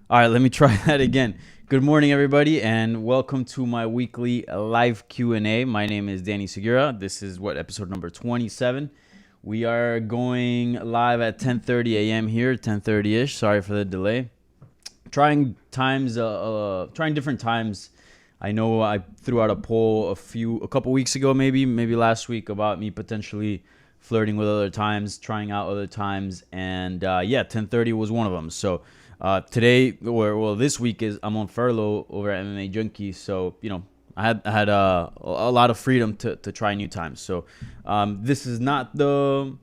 All right, let me try that again. Good morning, everybody, and welcome to my weekly live Q&A. My name is Danny Segura. This is episode number 27. We are going live at 10:30 a.m. here, 10:30ish. Sorry for the delay. Trying different times. I know I threw out a poll a couple weeks ago, maybe last week, about me potentially flirting with other times, trying out other times, and 10:30 was one of them. So today, this week I'm on furlough over at MMA Junkie, so I had a lot of freedom to try new times. So this is not the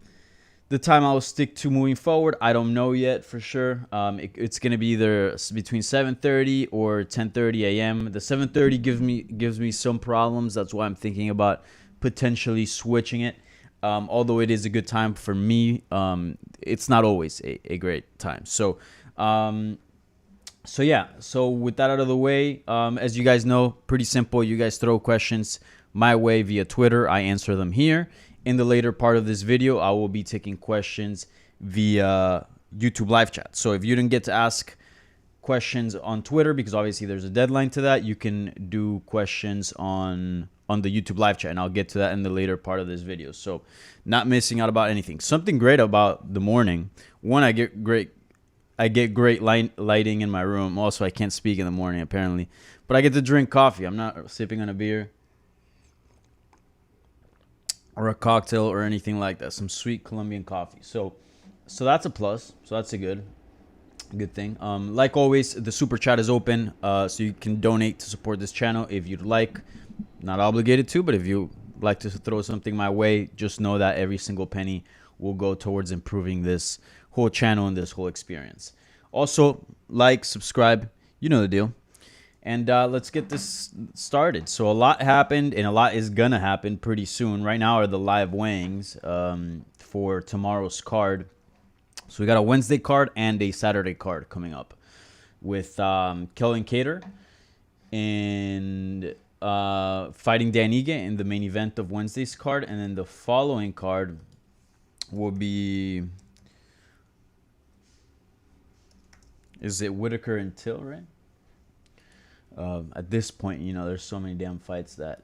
time I will stick to moving forward. I don't know yet for sure. It's gonna be either between 7:30 or 10:30 a.m. The 7:30 gives me some problems. That's why I'm thinking about potentially switching it. Although it is a good time for me, it's not always a great time. So with that out of the way, as you guys know, pretty simple. You guys throw questions my way via Twitter. I answer them here. In the later part of this video, I will be taking questions via YouTube live chat. So if you didn't get to ask questions on Twitter, because obviously there's a deadline to that, you can do questions on the YouTube live chat, and I'll get to that in the later part of this video. So not missing out about anything. Something great about the morning. One, I get great lighting in my room. Also, I can't speak in the morning apparently, but I get to drink coffee. I'm not sipping on a beer or a cocktail or anything like that. Some sweet Colombian coffee. So that's a plus. So that's a good thing. Like always, the super chat is open, so you can donate to support this channel if you'd like. Not obligated to, but if you like to throw something my way, just know that every single penny will go towards improving this whole channel and this whole experience. Also, like, subscribe, you know the deal. And let's get this started. So a lot happened, and a lot is gonna happen pretty soon. Right now are the live weighings for tomorrow's card. So we got a Wednesday card and a Saturday card coming up with Kellen Cater and fighting Dan Ige in the main event of Wednesday's card. And then the following card will be... Is it Whitaker and Till, right? At this point, there's so many damn fights that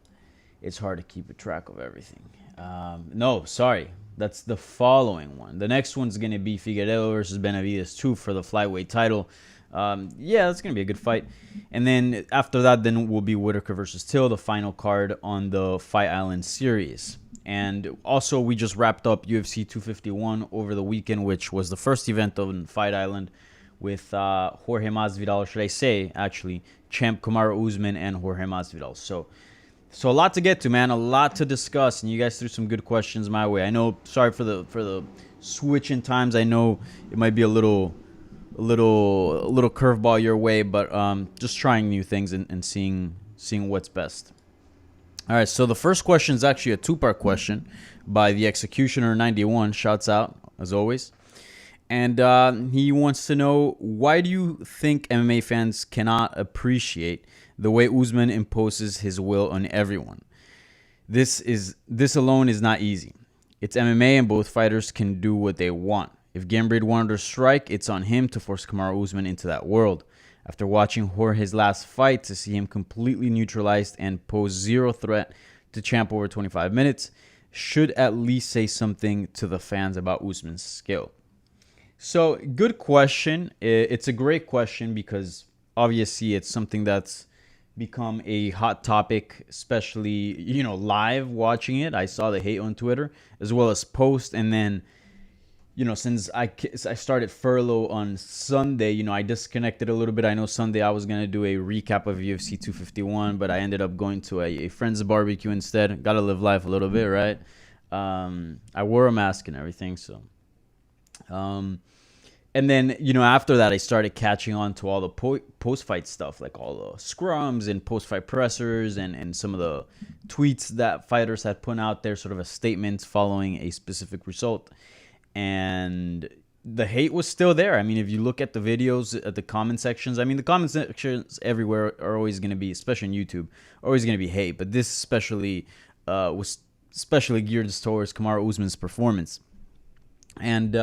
it's hard to keep a track of everything. No, sorry. That's the following one. The next one's going to be Figueiredo versus Benavidez 2 for the flyweight title. That's going to be a good fight. And then after that, then will be Whitaker versus Till, the final card on the Fight Island series. And also, we just wrapped up UFC 251 over the weekend, which was the first event on Fight Island with Jorge Masvidal, or should I say, actually, champ Kamaru Usman and Jorge Masvidal. So a lot to get to, man. A lot to discuss, and you guys threw some good questions my way. I know. Sorry for the switch in times. I know it might be a little curveball your way, but just trying new things and seeing what's best. All right. So the first question is actually a two-part question by the Executioner 91. Shouts out as always. And he wants to know, why do you think MMA fans cannot appreciate the way Usman imposes his will on everyone? This alone is not easy. It's MMA, and both fighters can do what they want. If Gambride wanted to strike, it's on him to force Kamaru Usman into that world. After watching Jorge's last fight, to see him completely neutralized and pose zero threat to champ over 25 minutes should at least say something to the fans about Usman's skill. So, good question. It's a great question because obviously it's something that's become a hot topic, especially, live watching it. I saw the hate on Twitter as well as post. And then, since I started furlough on Sunday, I disconnected a little bit. I know Sunday I was going to do a recap of UFC 251, but I ended up going to a friend's barbecue instead. Got to live life a little bit, right? I wore a mask and everything, so... And then, after that, I started catching on to all the post-fight stuff, like all the scrums and post-fight pressers and some of the tweets that fighters had put out there, sort of a statement following a specific result. And the hate was still there. I mean, if you look at the videos, at the comment sections, the comment sections everywhere are always going to be, especially on YouTube, always going to be hate. But this especially was geared towards Kamaru Usman's performance. And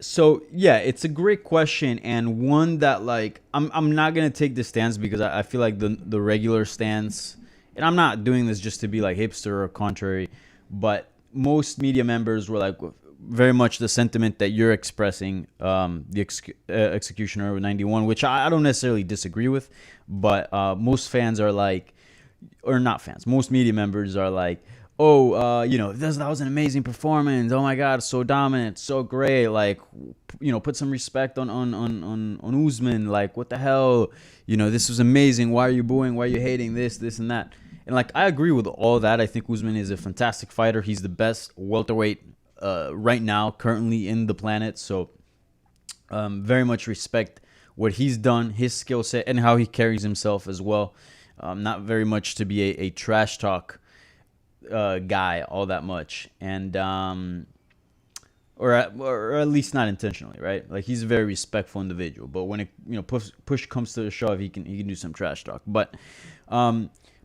So yeah, it's a great question, and one that like I'm not gonna take the stance because I feel like the regular stance, and I'm not doing this just to be like hipster or contrary, but most media members were like very much the sentiment that you're expressing, executioner 91, which I don't necessarily disagree with, but most fans are like, or not fans, most media members are like, oh, that was an amazing performance. Oh my God, so dominant, so great. Like, put some respect on Usman. Like, what the hell? This was amazing. Why are you booing? Why are you hating this, and that? And like, I agree with all that. I think Usman is a fantastic fighter. He's the best welterweight right now, currently in the planet. So, very much respect what he's done, his skill set, and how he carries himself as well. Not very much to be a trash talk guy all that much, and or at least not intentionally, right? Like, he's a very respectful individual, but when it push comes to the shove, he can do some trash talk. But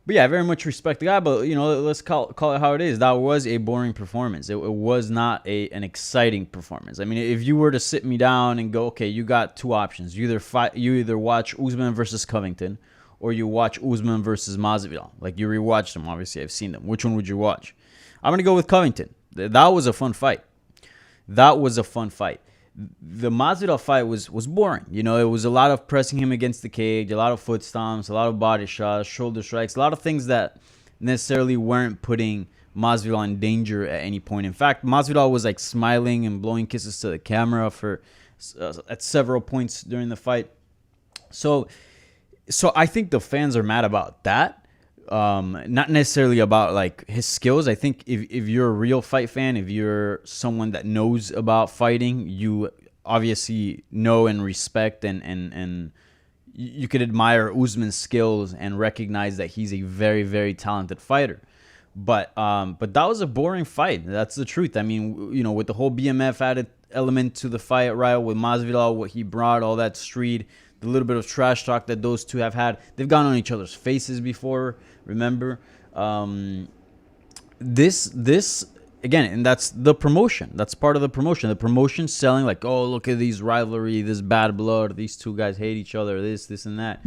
yeah, I very much respect the guy. But let's call it how it is. That was a boring performance. It was not an exciting performance. I mean, if you were to sit me down and go, okay, you got two options. You either watch Usman versus Covington, or you watch Usman versus Masvidal. Like, you rewatched them. Obviously, I've seen them. Which one would you watch? I'm gonna go with Covington. That was a fun fight. The Masvidal fight was boring. It was a lot of pressing him against the cage, a lot of foot stomps, a lot of body shots, shoulder strikes, a lot of things that necessarily weren't putting Masvidal in danger at any point. In fact, Masvidal was like smiling and blowing kisses to the camera for at several points during the fight. So I think the fans are mad about that. Not necessarily about like his skills. I think if you're a real fight fan, if you're someone that knows about fighting, you obviously know and respect and you could admire Usman's skills and recognize that he's a very, very talented fighter. But that was a boring fight. That's the truth. I mean, with the whole BMF added element to the fight, right? With Masvidal, what he brought, all that street, the little bit of trash talk that those two have had. They've gone on each other's faces before, remember? This again, and that's the promotion. That's part of the promotion. The promotion selling like, oh, look at these rivalry, this bad blood, these two guys hate each other, this and that.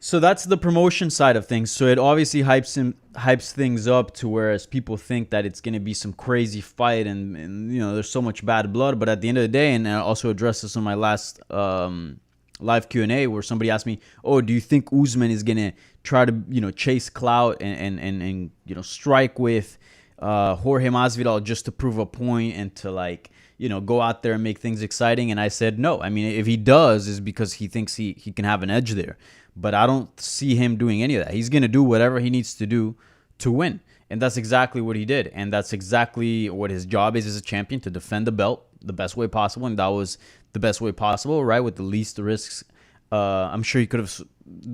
So that's the promotion side of things. So it obviously hypes things up to whereas people think that it's going to be some crazy fight and there's so much bad blood. But at the end of the day, and I also addressed this on my last live Q&A where somebody asked me, oh, do you think Usman is going to try to chase clout and strike with Jorge Masvidal just to prove a point and to like go out there and make things exciting? And I said no. I mean, if he does, is because he thinks he can have an edge there. But I don't see him doing any of that. He's going to do whatever he needs to do to win. And that's exactly what he did. And that's exactly what his job is as a champion, to defend the belt the best way possible. And that was the best way possible, right? With the least risks. I'm sure he could have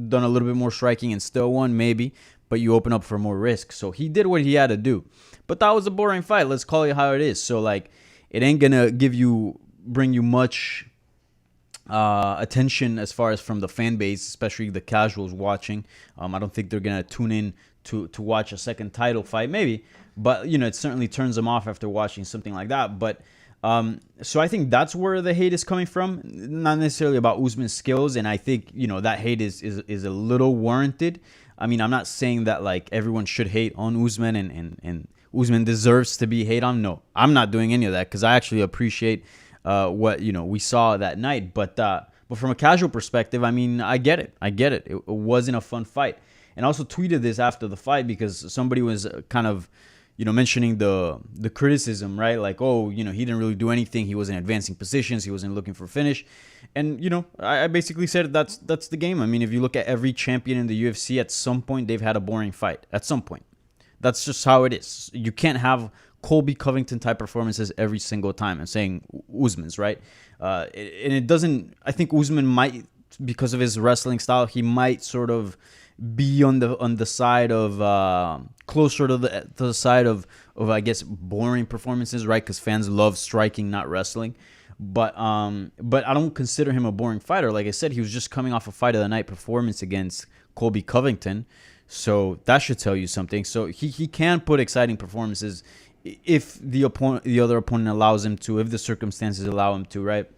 done a little bit more striking and still won, maybe. But you open up for more risk. So he did what he had to do. But that was a boring fight. Let's call it how it is. So, like, it ain't going to bring you much attention as far as from the fan base, especially the casuals watching. I don't think they're gonna tune in to watch a second title fight, maybe, but it certainly turns them off after watching something like that. But so I think that's where the hate is coming from, not necessarily about Usman's skills, and I think that hate is a little warranted. I mean, I'm not saying that like everyone should hate on Usman and Usman deserves to be hate on. No, I'm not doing any of that because I actually appreciate what we saw that night. But from a casual perspective, I mean, I get it. It wasn't a fun fight. And I also tweeted this after the fight because somebody was kind of mentioning the criticism, right? Like, oh, he didn't really do anything. He wasn't advancing positions. He wasn't looking for finish. And I basically said that's the game. I mean, if you look at every champion in the UFC, at some point they've had a boring fight. At some point, that's just how it is. You can't have Colby Covington type performances every single time. I'm saying Usman's, right? And it doesn't. I think Usman might, because of his wrestling style, he might sort of be on the side of closer to the side of I guess boring performances, right? Because fans love striking, not wrestling. But I don't consider him a boring fighter. Like I said, he was just coming off a fight of the night performance against Colby Covington. So that should tell you something. So he can put exciting performances if the other opponent allows him to, if the circumstances allow him to, right?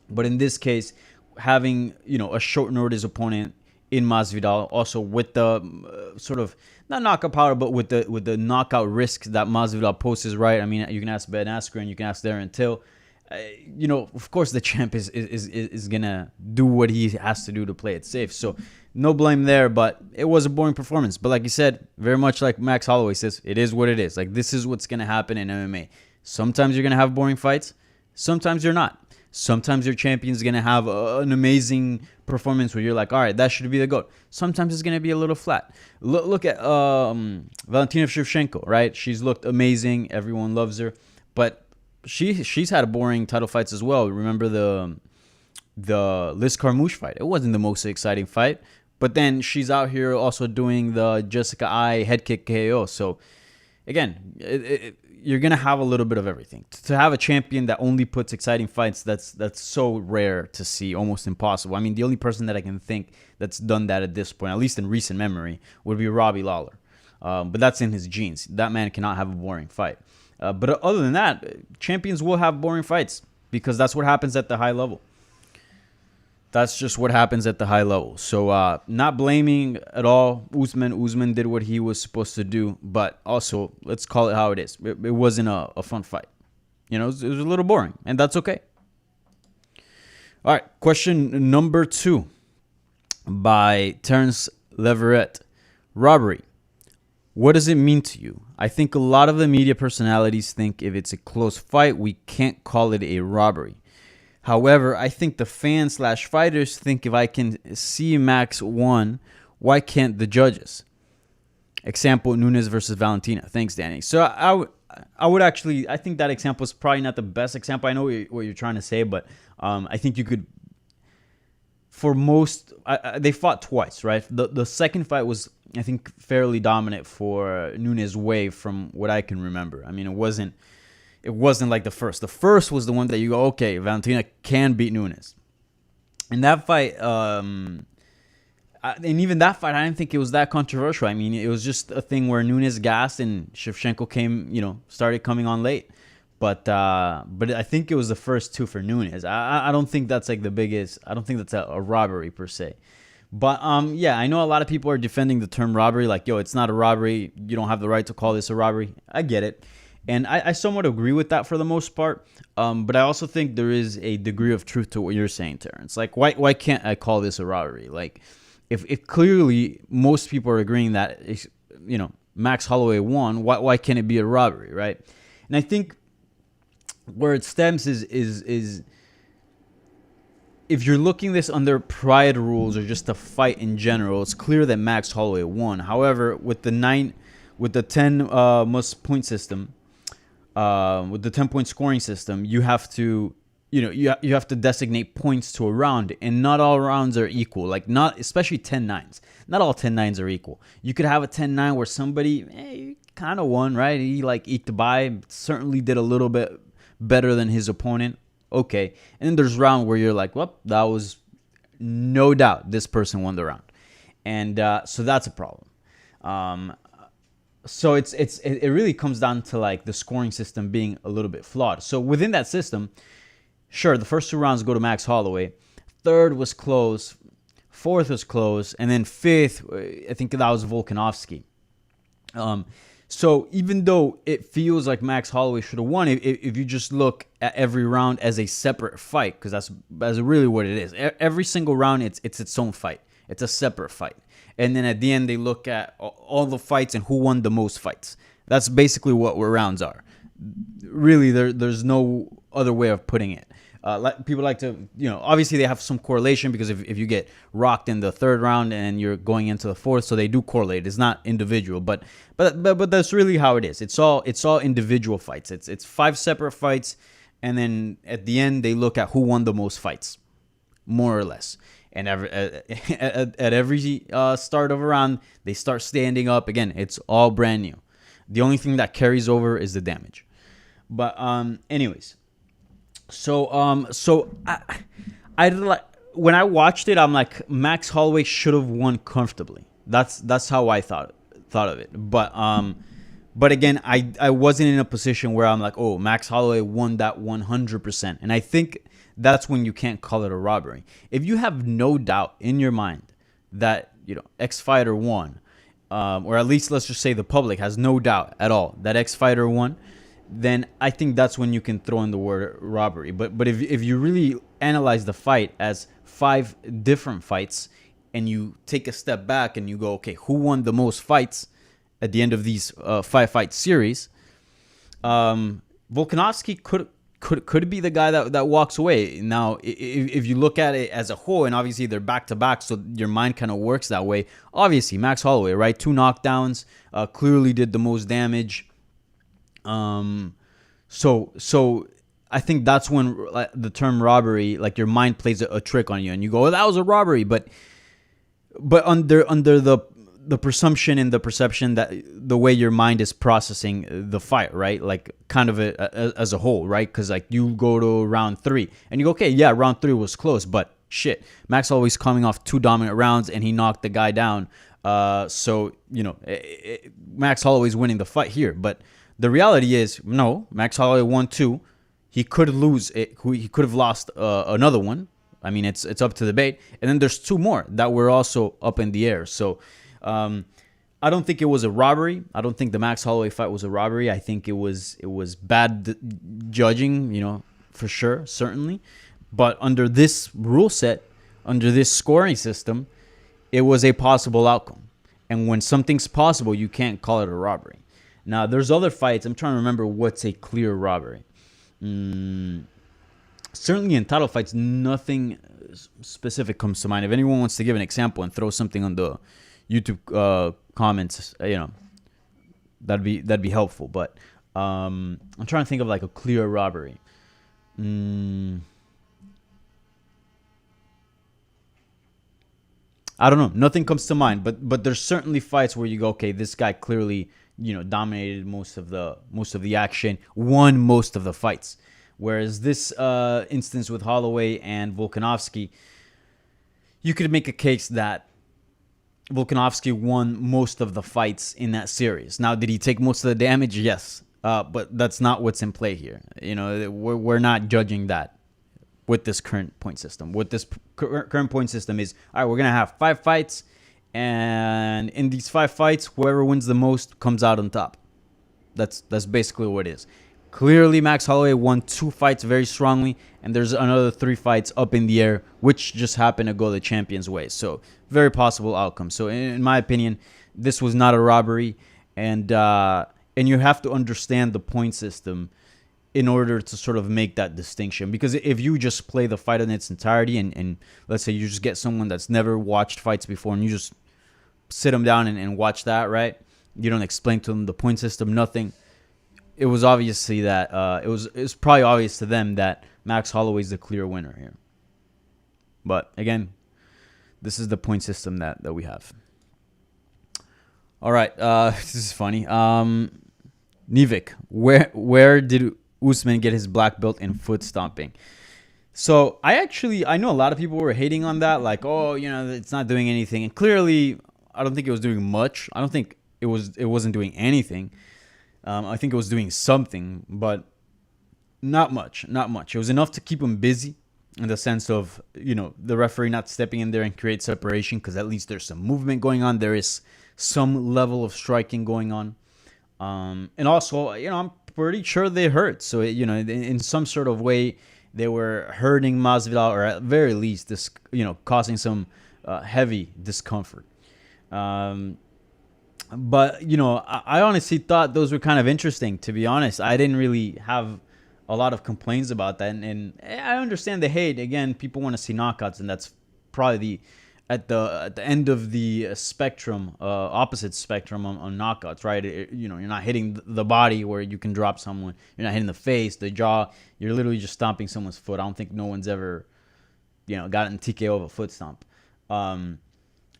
But in this case, having a short notice opponent in Masvidal, also with the sort of not knockout power, but with the knockout risk that Masvidal poses, right? I mean, you can ask Ben Askren, you can ask Darren Till. Of course, the champ is gonna do what he has to do to play it safe. So no blame there, but it was a boring performance. But like you said, very much like Max Holloway says, it is what it is. Like, this is what's gonna happen in MMA. Sometimes you're gonna have boring fights, sometimes you're not. Sometimes your champion's going to have an amazing performance where you're like, all right, that should be the GOAT. Sometimes it's going to be a little flat. Look at Valentina Shevchenko, right? She's looked amazing. Everyone loves her. But she's had boring title fights as well. Remember the Liz Carmouche fight? It wasn't the most exciting fight. But then she's out here also doing the Jessica I head kick KO. So, again, you're going to have a little bit of everything. To have a champion that only puts exciting fights, that's so rare to see, almost impossible. I mean, the only person that I can think that's done that at this point, at least in recent memory, would be Robbie Lawler. But that's in his genes. That man cannot have a boring fight. But other than that, champions will have boring fights because that's what happens at the high level. That's just what happens at the high level. So not blaming at all Usman. Usman did what he was supposed to do. But also, let's call it how it is. It wasn't a fun fight. It was a little boring. And that's okay. All right. Question number 2 by Terrence Leverett. Robbery. What does it mean to you? I think a lot of the media personalities think if it's a close fight, we can't call it a robbery. However, I think the fans/fighters think if I can see Max won, why can't the judges? Example, Nunes versus Valentina. Thanks, Danny. So I would actually, I think that example is probably not the best example. I know what you're trying to say, but I think you could, for most, they fought twice, right? The second fight was, I think, fairly dominant for Nunes' way from what I can remember. I mean, it wasn't like the first. The first was the one that you go, okay, Valentina can beat Nunes. And that fight, and even that fight, I didn't think it was that controversial. I mean, it was just a thing where Nunes gassed and Shevchenko started coming on late. But I think it was the first two for Nunes. I don't think that's like the biggest. I don't think that's a robbery per se. But yeah, I know a lot of people are defending the term robbery. Like, yo, it's not a robbery. You don't have the right to call this a robbery. I get it. And I somewhat agree with that for the most part. But I also think there is a degree of truth to what you're saying, Terrence. Like, why can't I call this a robbery? Like, if clearly most people are agreeing that, Max Holloway won, why can't it be a robbery, right? And I think where it stems is if you're looking this under pride rules or just a fight in general, it's clear that Max Holloway won. However, with the 10 must point system, with the 10-point scoring system, you have to, you have to designate points to a round, and not all rounds are equal. Like, not especially 10-9s. Not all 10-9s are equal. You could have a 10-9 where somebody kind of won, right? He eked by, certainly did a little bit better than his opponent. Okay, and then there's round where you're like, well, that was no doubt this person won the round, and so that's a problem. So it really comes down to like the scoring system being a little bit flawed. So within that system, sure, the first 2 rounds go to Max Holloway. Third was close. Fourth was close. And then fifth, I think that was Volkanovski. So even though it feels like Max Holloway should have won, if you just look at every round as a separate fight, because that's really what it is. Every single round, it's its own fight. It's a separate fight. And then at the end, they look at all the fights and who won the most fights. That's basically what rounds are. Really, there's no other way of putting it. People like to, obviously they have some correlation because if you get rocked in the third round and you're going into the fourth, so they do correlate. It's not individual, but that's really how it is. It's all individual fights. It's 5 separate fights, and then at the end they look at who won the most fights, more or less. And at every start of a round, they start standing up again. It's all brand new. The only thing that carries over is the damage. But anyways. So I like when I watched it, I'm like, Max Holloway should have won comfortably. That's how I thought of it. But But again, I wasn't in a position where I'm like, oh, Max Holloway won that 100%. And I think that's when you can't call it a robbery. If you have no doubt in your mind that, X fighter won, or at least let's just say the public has no doubt at all that X fighter won, then I think that's when you can throw in the word robbery. But if you really analyze the fight as 5 different fights, and you take a step back and you go, okay, who won the most fights at the end of these 5-fight series? Volkanovski could be the guy that walks away. Now, if you look at it as a whole, and obviously they're back to back, so your mind kind of works that way. Obviously, Max Holloway, right? 2 knockdowns, clearly did the most damage. So I think that's when the term robbery, like your mind plays a trick on you, and you go, "Oh, that was a robbery," but under the presumption and the perception that the way your mind is processing the fight, right? Like kind of as a whole, right? Because like you go to round 3 and you go, okay, yeah, round 3 was close, but shit, Max Holloway's coming off 2 dominant rounds and he knocked the guy down. So Max Holloway's winning the fight here, but the reality is, no, Max Holloway won 2. He could lose it. He could have lost another one. I mean, it's up to debate. And then there's 2 more that were also up in the air. So I don't think it was a robbery. I don't think the Max Holloway fight was a robbery. I think it was bad judging, for sure, certainly. But under this rule set, under this scoring system, it was a possible outcome. And when something's possible, you can't call it a robbery. Now, there's other fights. I'm trying to remember what's a clear robbery. Certainly in title fights, nothing specific comes to mind. If anyone wants to give an example and throw something on the YouTube comments, that'd be helpful. But I'm trying to think of like a clear robbery. I don't know. Nothing comes to mind. But there's certainly fights where you go, okay, this guy clearly dominated most of the action, won most of the fights. Whereas this instance with Holloway and Volkanovski, you could make a case that Volkanovski won most of the fights in that series. Now, did he take most of the damage? Yes. But that's not what's in play here. We're not judging that with this current point system. What this current point system is, all right, we're going to have 5 fights, and in these 5 fights, whoever wins the most comes out on top. That's basically what it is. Clearly, Max Holloway won 2 fights very strongly, and there's another 3 fights up in the air, which just happened to go the champion's way. So, very possible outcome. So, in my opinion, this was not a robbery, and you have to understand the point system in order to sort of make that distinction. Because if you just play the fight in its entirety, and let's say you just get someone that's never watched fights before, and you just sit them down and watch that, right? You don't explain to them the point system, nothing. It was obviously that it was probably obvious to them that Max Holloway is the clear winner here. But again, this is the point system that we have. All right, this is funny. Nivik, where did Usman get his black belt in foot stomping? So I know a lot of people were hating on that, like, oh, it's not doing anything, and clearly I don't think it was doing much. I don't think it wasn't doing anything. I think it was doing something, but not much. It was enough to keep him busy in the sense of, the referee not stepping in there and create separation, because at least there's some movement going on. There is some level of striking going on. And also, I'm pretty sure they hurt. So, in some sort of way, they were hurting Masvidal, or at very least, this, causing some heavy discomfort. But, I honestly thought those were kind of interesting, to be honest. I didn't really have a lot of complaints about that. And I understand the hate. Again, people want to see knockouts, and that's probably at the end of the spectrum, opposite spectrum on knockouts, right? You're not hitting the body where you can drop someone. You're not hitting the face, the jaw. You're literally just stomping someone's foot. I don't think no one's ever, gotten TKO of a foot stomp.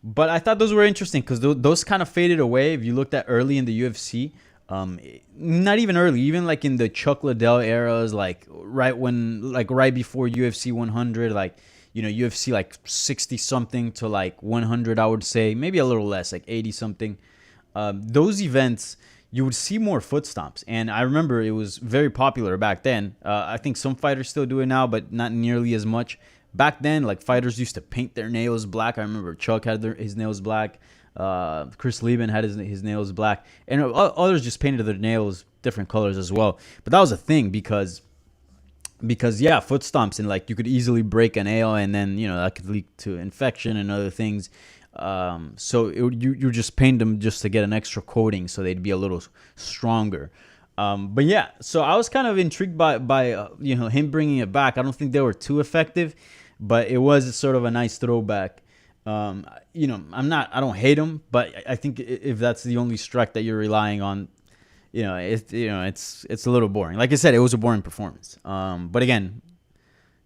But I thought those were interesting because those kind of faded away. If you looked at early in the UFC, not even early, even like in the Chuck Liddell eras, like right before UFC 100, like, UFC like 60 something to like 100, I would say, maybe a little less, like 80 something. Those events, you would see more foot stomps. And I remember it was very popular back then. I think some fighters still do it now, but not nearly as much. Back then, like, fighters used to paint their nails black. I remember Chuck had his nails black. Chris Lieben had his nails black. And others just painted their nails different colors as well. But that was a thing because yeah, foot stomps, and like you could easily break a nail, and then that could lead to infection and other things. So you just paint them just to get an extra coating so they'd be a little stronger. But yeah, so I was kind of intrigued by him bringing it back. I don't think they were too effective, but it was sort of a nice throwback. I don't hate him, but I think if that's the only strike that you're relying on, it's a little boring. Like I said, it was a boring performance. But again,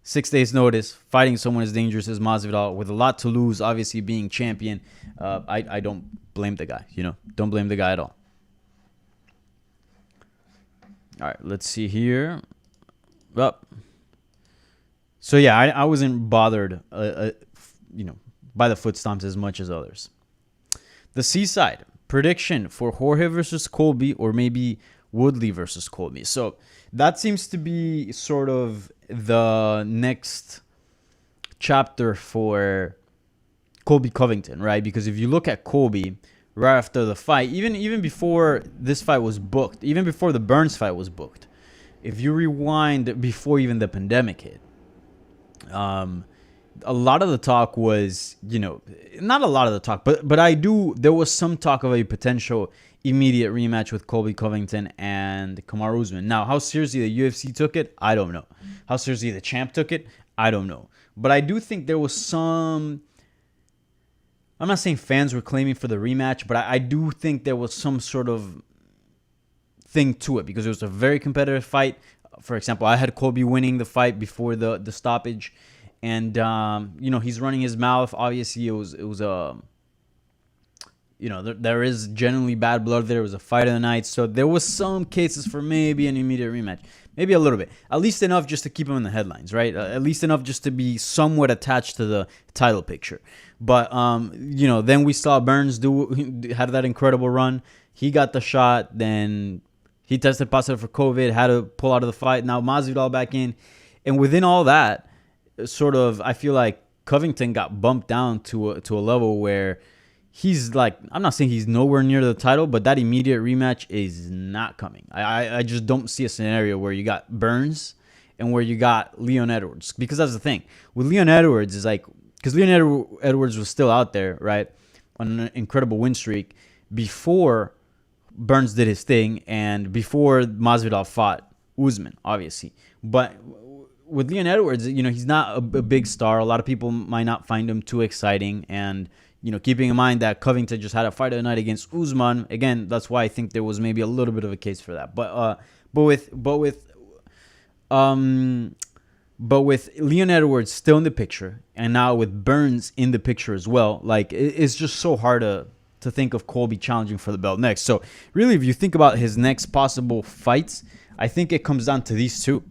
6 days notice, fighting someone as dangerous as Masvidal with a lot to lose, obviously being champion. I don't blame the guy. Don't blame the guy at all. All right, let's see here. So yeah, I wasn't bothered, by the foot stomps as much as others. The Seaside prediction for Jorge versus Colby, or maybe Woodley versus Colby. So that seems to be sort of the next chapter for Colby Covington, right? Because if you look at Colby right after the fight, even before this fight was booked, even before the Burns fight was booked, if you rewind before even the pandemic hit, a lot of the talk was, not a lot of the talk, but there was some talk of a potential immediate rematch with Colby Covington and Kamaru Usman. Now, how seriously the UFC took it, I don't know. How seriously the champ took it, I don't know. But I do think there was some, I'm not saying fans were claiming for the rematch, but I do think there was some sort of thing to it because it was a very competitive fight. For example, I had Colby winning the fight before the stoppage. And, he's running his mouth. Obviously, there is generally bad blood there. It was a fight of the night. So there was some cases for maybe an immediate rematch. Maybe a little bit. At least enough just to keep him in the headlines, right? At least enough just to be somewhat attached to the title picture. But, then we saw Burns had that incredible run. He got the shot. Then he tested positive for COVID, had to pull out of the fight. Now Masvidal back in. And within all that, sort of, I feel like Covington got bumped down to a level where he's like, I'm not saying he's nowhere near the title, but that immediate rematch is not coming. I just don't see a scenario where you got Burns and where you got Leon Edwards, because that's the thing with Leon Edwards is like, because Leon Edwards was still out there, right, on an incredible win streak before Burns did his thing and before Masvidal fought Usman, obviously, but with Leon Edwards, he's not a big star. A lot of people might not find him too exciting. And, keeping in mind that Covington just had a fight of the night against Usman, again, that's why I think there was maybe a little bit of a case for that. But with Leon Edwards still in the picture, and now with Burns in the picture as well, like, it's just so hard to think of Colby challenging for the belt next. So really, if you think about his next possible fights, I think it comes down to these two.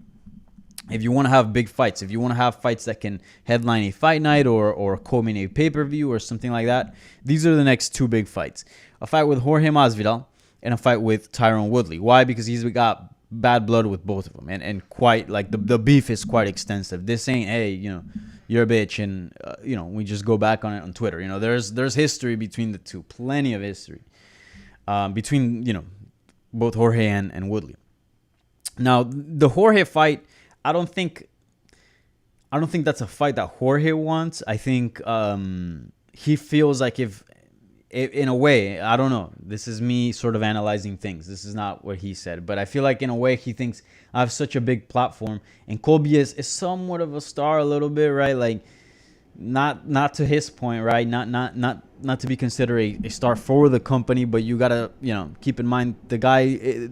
If you want to have big fights, if you want to have fights that can headline a fight night or culminate a pay-per-view or something like that, these are the next two big fights. A fight with Jorge Masvidal and a fight with Tyron Woodley. Why? Because he's got bad blood with both of them. And quite, like, the beef is quite extensive. This ain't, hey, you're a bitch, and, we just go back on it on Twitter. There's history between the two. Plenty of history between, both Jorge and Woodley. Now, the Jorge fight, I don't think that's a fight that Jorge wants. I think he feels like if in a way, I don't know. This is me sort of analyzing things. This is not what he said. But I feel like in a way he thinks I have such a big platform. And Colby is somewhat of a star a little bit, right? Like, not to his point, right? Not to be considered a star for the company. But you got to, keep in mind the guy,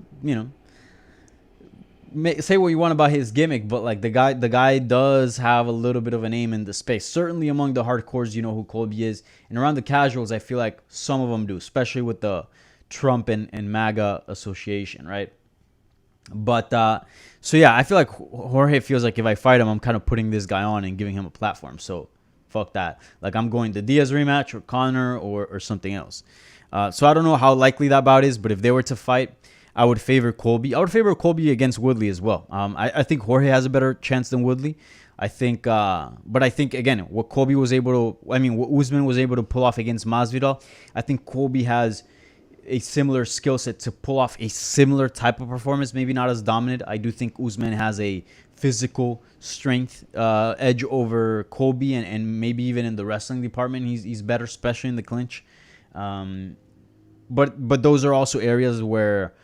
say what you want about his gimmick, but like the guy does have a little bit of a name in the space. Certainly among the hardcores, you know who Colby is, and around the casuals, I feel like some of them do, especially with the Trump and MAGA association, right? But so yeah, I feel like Jorge feels like if I fight him, I'm kind of putting this guy on and giving him a platform. So fuck that. Like, I'm going to Diaz rematch or Conor or something else. So I don't know how likely that bout is, but if they were to fight, I would favor Colby. I would favor Colby against Woodley as well. I think Jorge has a better chance than Woodley. I think, but I think again, what Colby was able to, I mean, what Usman was able to pull off against Masvidal, I think Colby has a similar skill set to pull off a similar type of performance. Maybe not as dominant. I do think Usman has a physical strength edge over Colby, and maybe even in the wrestling department, he's better, especially in the clinch. But those are also areas where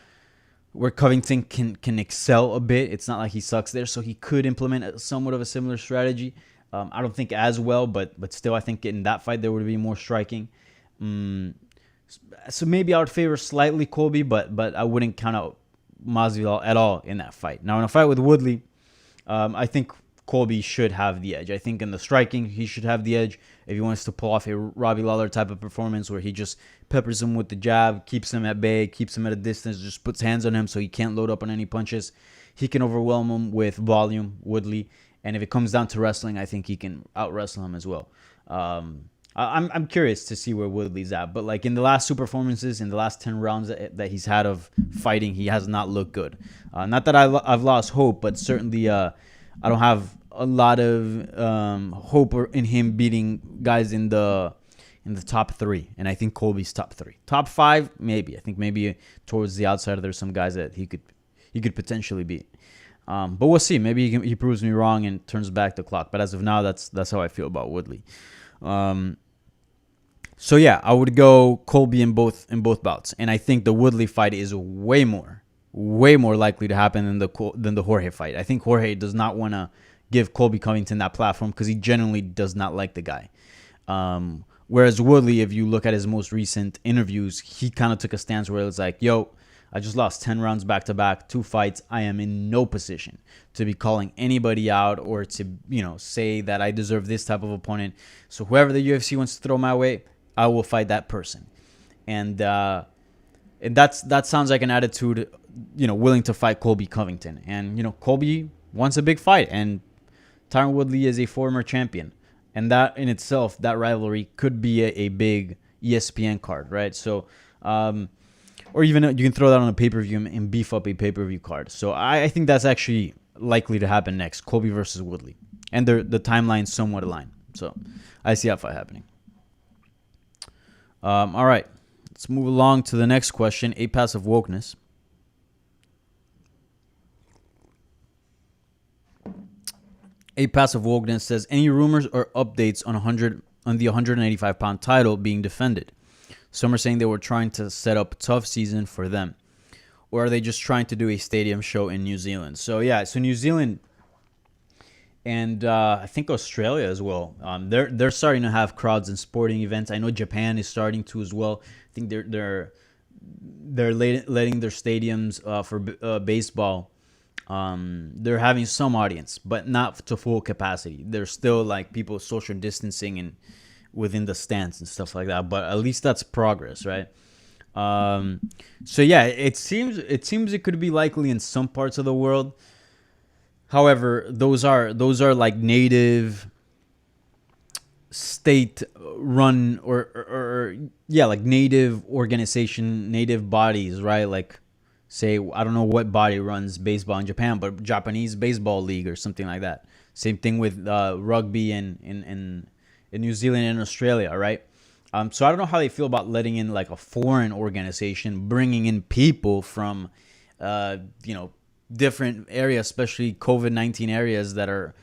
Covington can excel a bit. It's not like he sucks there, so he could implement somewhat of a similar strategy. I don't think as well, but still, I think in that fight there would be more striking. So maybe I would favor slightly Colby, but I wouldn't count out Masvidal at all in that fight. Now, in a fight with Woodley, I think Colby should have the edge. I think in the striking, he should have the edge. If he wants to pull off a Robbie Lawler type of performance where he just peppers him with the jab, keeps him at bay, keeps him at a distance, just puts hands on him so he can't load up on any punches, he can overwhelm him with volume, Woodley. And if it comes down to wrestling, I think he can out-wrestle him as well. I'm curious to see where Woodley's at. But like in the last two performances, in the last 10 rounds that he's had of fighting, he has not looked good. Not that I've lost hope, but certainly I don't have a lot of hope in him beating guys in the top 3. And I think Colby's top 3. Top 5, maybe. I think maybe towards the outside there's some guys that he could potentially beat. But we'll see. Maybe he proves me wrong and turns back the clock. But as of now, that's how I feel about Woodley. So yeah, I would go Colby in both bouts, and I think the Woodley fight is way more likely to happen than the Jorge fight. I think Jorge does not want to give Colby Covington that platform because he genuinely does not like the guy. Whereas Woodley, if you look at his most recent interviews, he kind of took a stance where it's like, yo, I just lost 10 rounds back-to-back, 2 fights. I am in no position to be calling anybody out or to, say that I deserve this type of opponent. So whoever the UFC wants to throw my way, I will fight that person. And that sounds like an attitude, willing to fight Colby Covington. And, Colby wants a big fight, and Tyron Woodley is a former champion. And that in itself, that rivalry could be a big ESPN card, right? So, or even you can throw that on a pay-per-view and beef up a pay-per-view card. So I think that's actually likely to happen next, Colby versus Woodley. And the timeline's somewhat aligned. So I see that fight happening. All right. Let's move along to the next question. A passive wokeness. A passive wokeness says, any rumors or updates on the 185-pound title being defended? Some are saying they were trying to set up a tough season for them. Or are they just trying to do a stadium show in New Zealand? So, yeah, so New Zealand and I think Australia as well. They're starting to have crowds in sporting events. I know Japan is starting to as well. I think they're letting their stadiums for baseball. They're having some audience, but not to full capacity. There's still like people social distancing and within the stands and stuff like that, but at least that's progress, right? So yeah, it seems it could be likely in some parts of the world. However, those are like native state run or like native organization, native bodies, right? Like say, I don't know what body runs baseball in Japan, but Japanese baseball league or something like that. Same thing with rugby in New Zealand and Australia, right? So I don't know how they feel about letting in like a foreign organization, bringing in people from, different areas, especially COVID-19 areas that are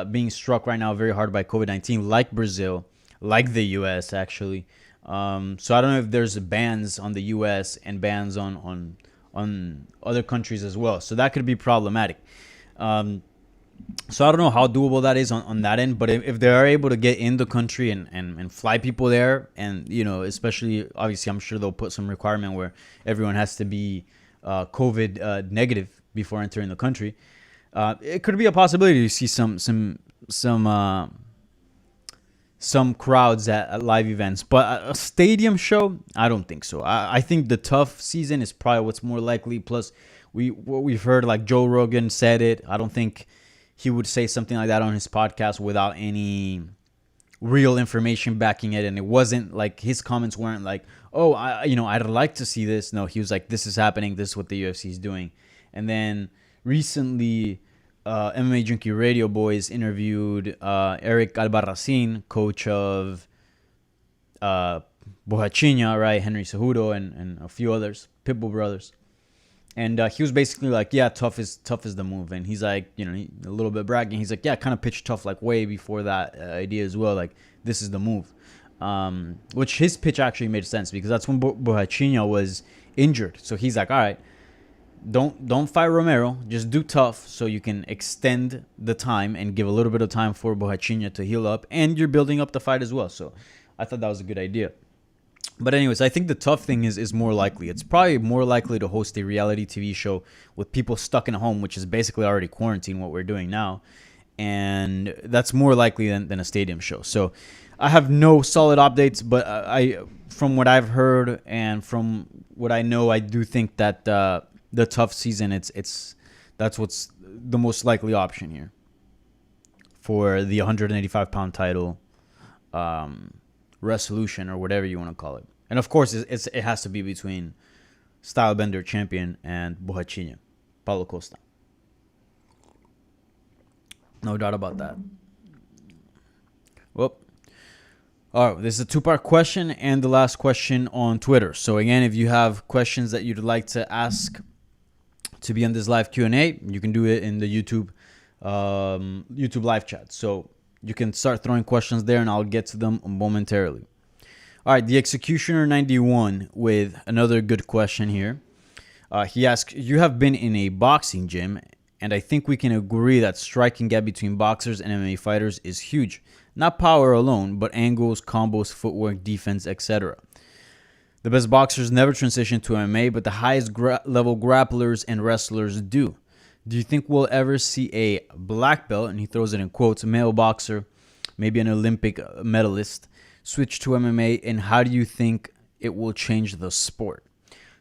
being struck right now very hard by COVID-19, like Brazil, like the U.S. actually. So I don't know if there's bans on the U.S. and bans on other countries as well. So that could be problematic. So I don't know how doable that is on that end, but if they are able to get in the country and fly people there, and especially obviously I'm sure they'll put some requirement where everyone has to be COVID negative before entering the country. It could be a possibility to see some crowds at live events, but a stadium show, I don't think so. I think the tough season is probably what's more likely. Plus, what we've heard, like Joe Rogan said it. I don't think he would say something like that on his podcast without any real information backing it, and it wasn't like his comments weren't like, oh, I'd like to see this. No, he was like, this is happening, this is what the UFC is doing. And then recently, MMA Junkie Radio Boys interviewed Eric Albarracin, coach of Bojachiña, right, Henry Cejudo, and a few others, Pitbull brothers. And he was basically like, yeah, tough is the move. And he's like, a little bit bragging. He's like, yeah, I kind of pitched tough like way before that idea as well. Like, this is the move. Which his pitch actually made sense because that's when Bojachiña was injured. So he's like, all right, don't fight Romero. Just do tough so you can extend the time and give a little bit of time for Bojachiña to heal up. And you're building up the fight as well. So I thought that was a good idea. But anyways, I think the tough thing is more likely. It's probably more likely to host a reality TV show with people stuck in a home, which is basically already quarantine, what we're doing now. And that's more likely than a stadium show. So I have no solid updates, but from what I've heard and from what I know, I do think that the tough season, that's what's the most likely option here for the 185-pound title resolution or whatever you want to call it. And of course, it has to be between Stylebender champion and Bojachiña, Paulo Costa. No doubt about that. Well, all right, this is a two-part question and the last question on Twitter. So again, if you have questions that you'd like to ask to be on this live Q&A, you can do it in the YouTube live chat. So you can start throwing questions there and I'll get to them momentarily. All right, the Executioner 91 with another good question here. He asks, you have been in a boxing gym, and I think we can agree that striking gap between boxers and MMA fighters is huge. Not power alone, but angles, combos, footwork, defense, etc. The best boxers never transition to MMA, but the highest level grapplers and wrestlers do. Do you think we'll ever see a black belt, and he throws it in quotes, male boxer, maybe an Olympic medalist, switch to MMA, and how do you think it will change the sport?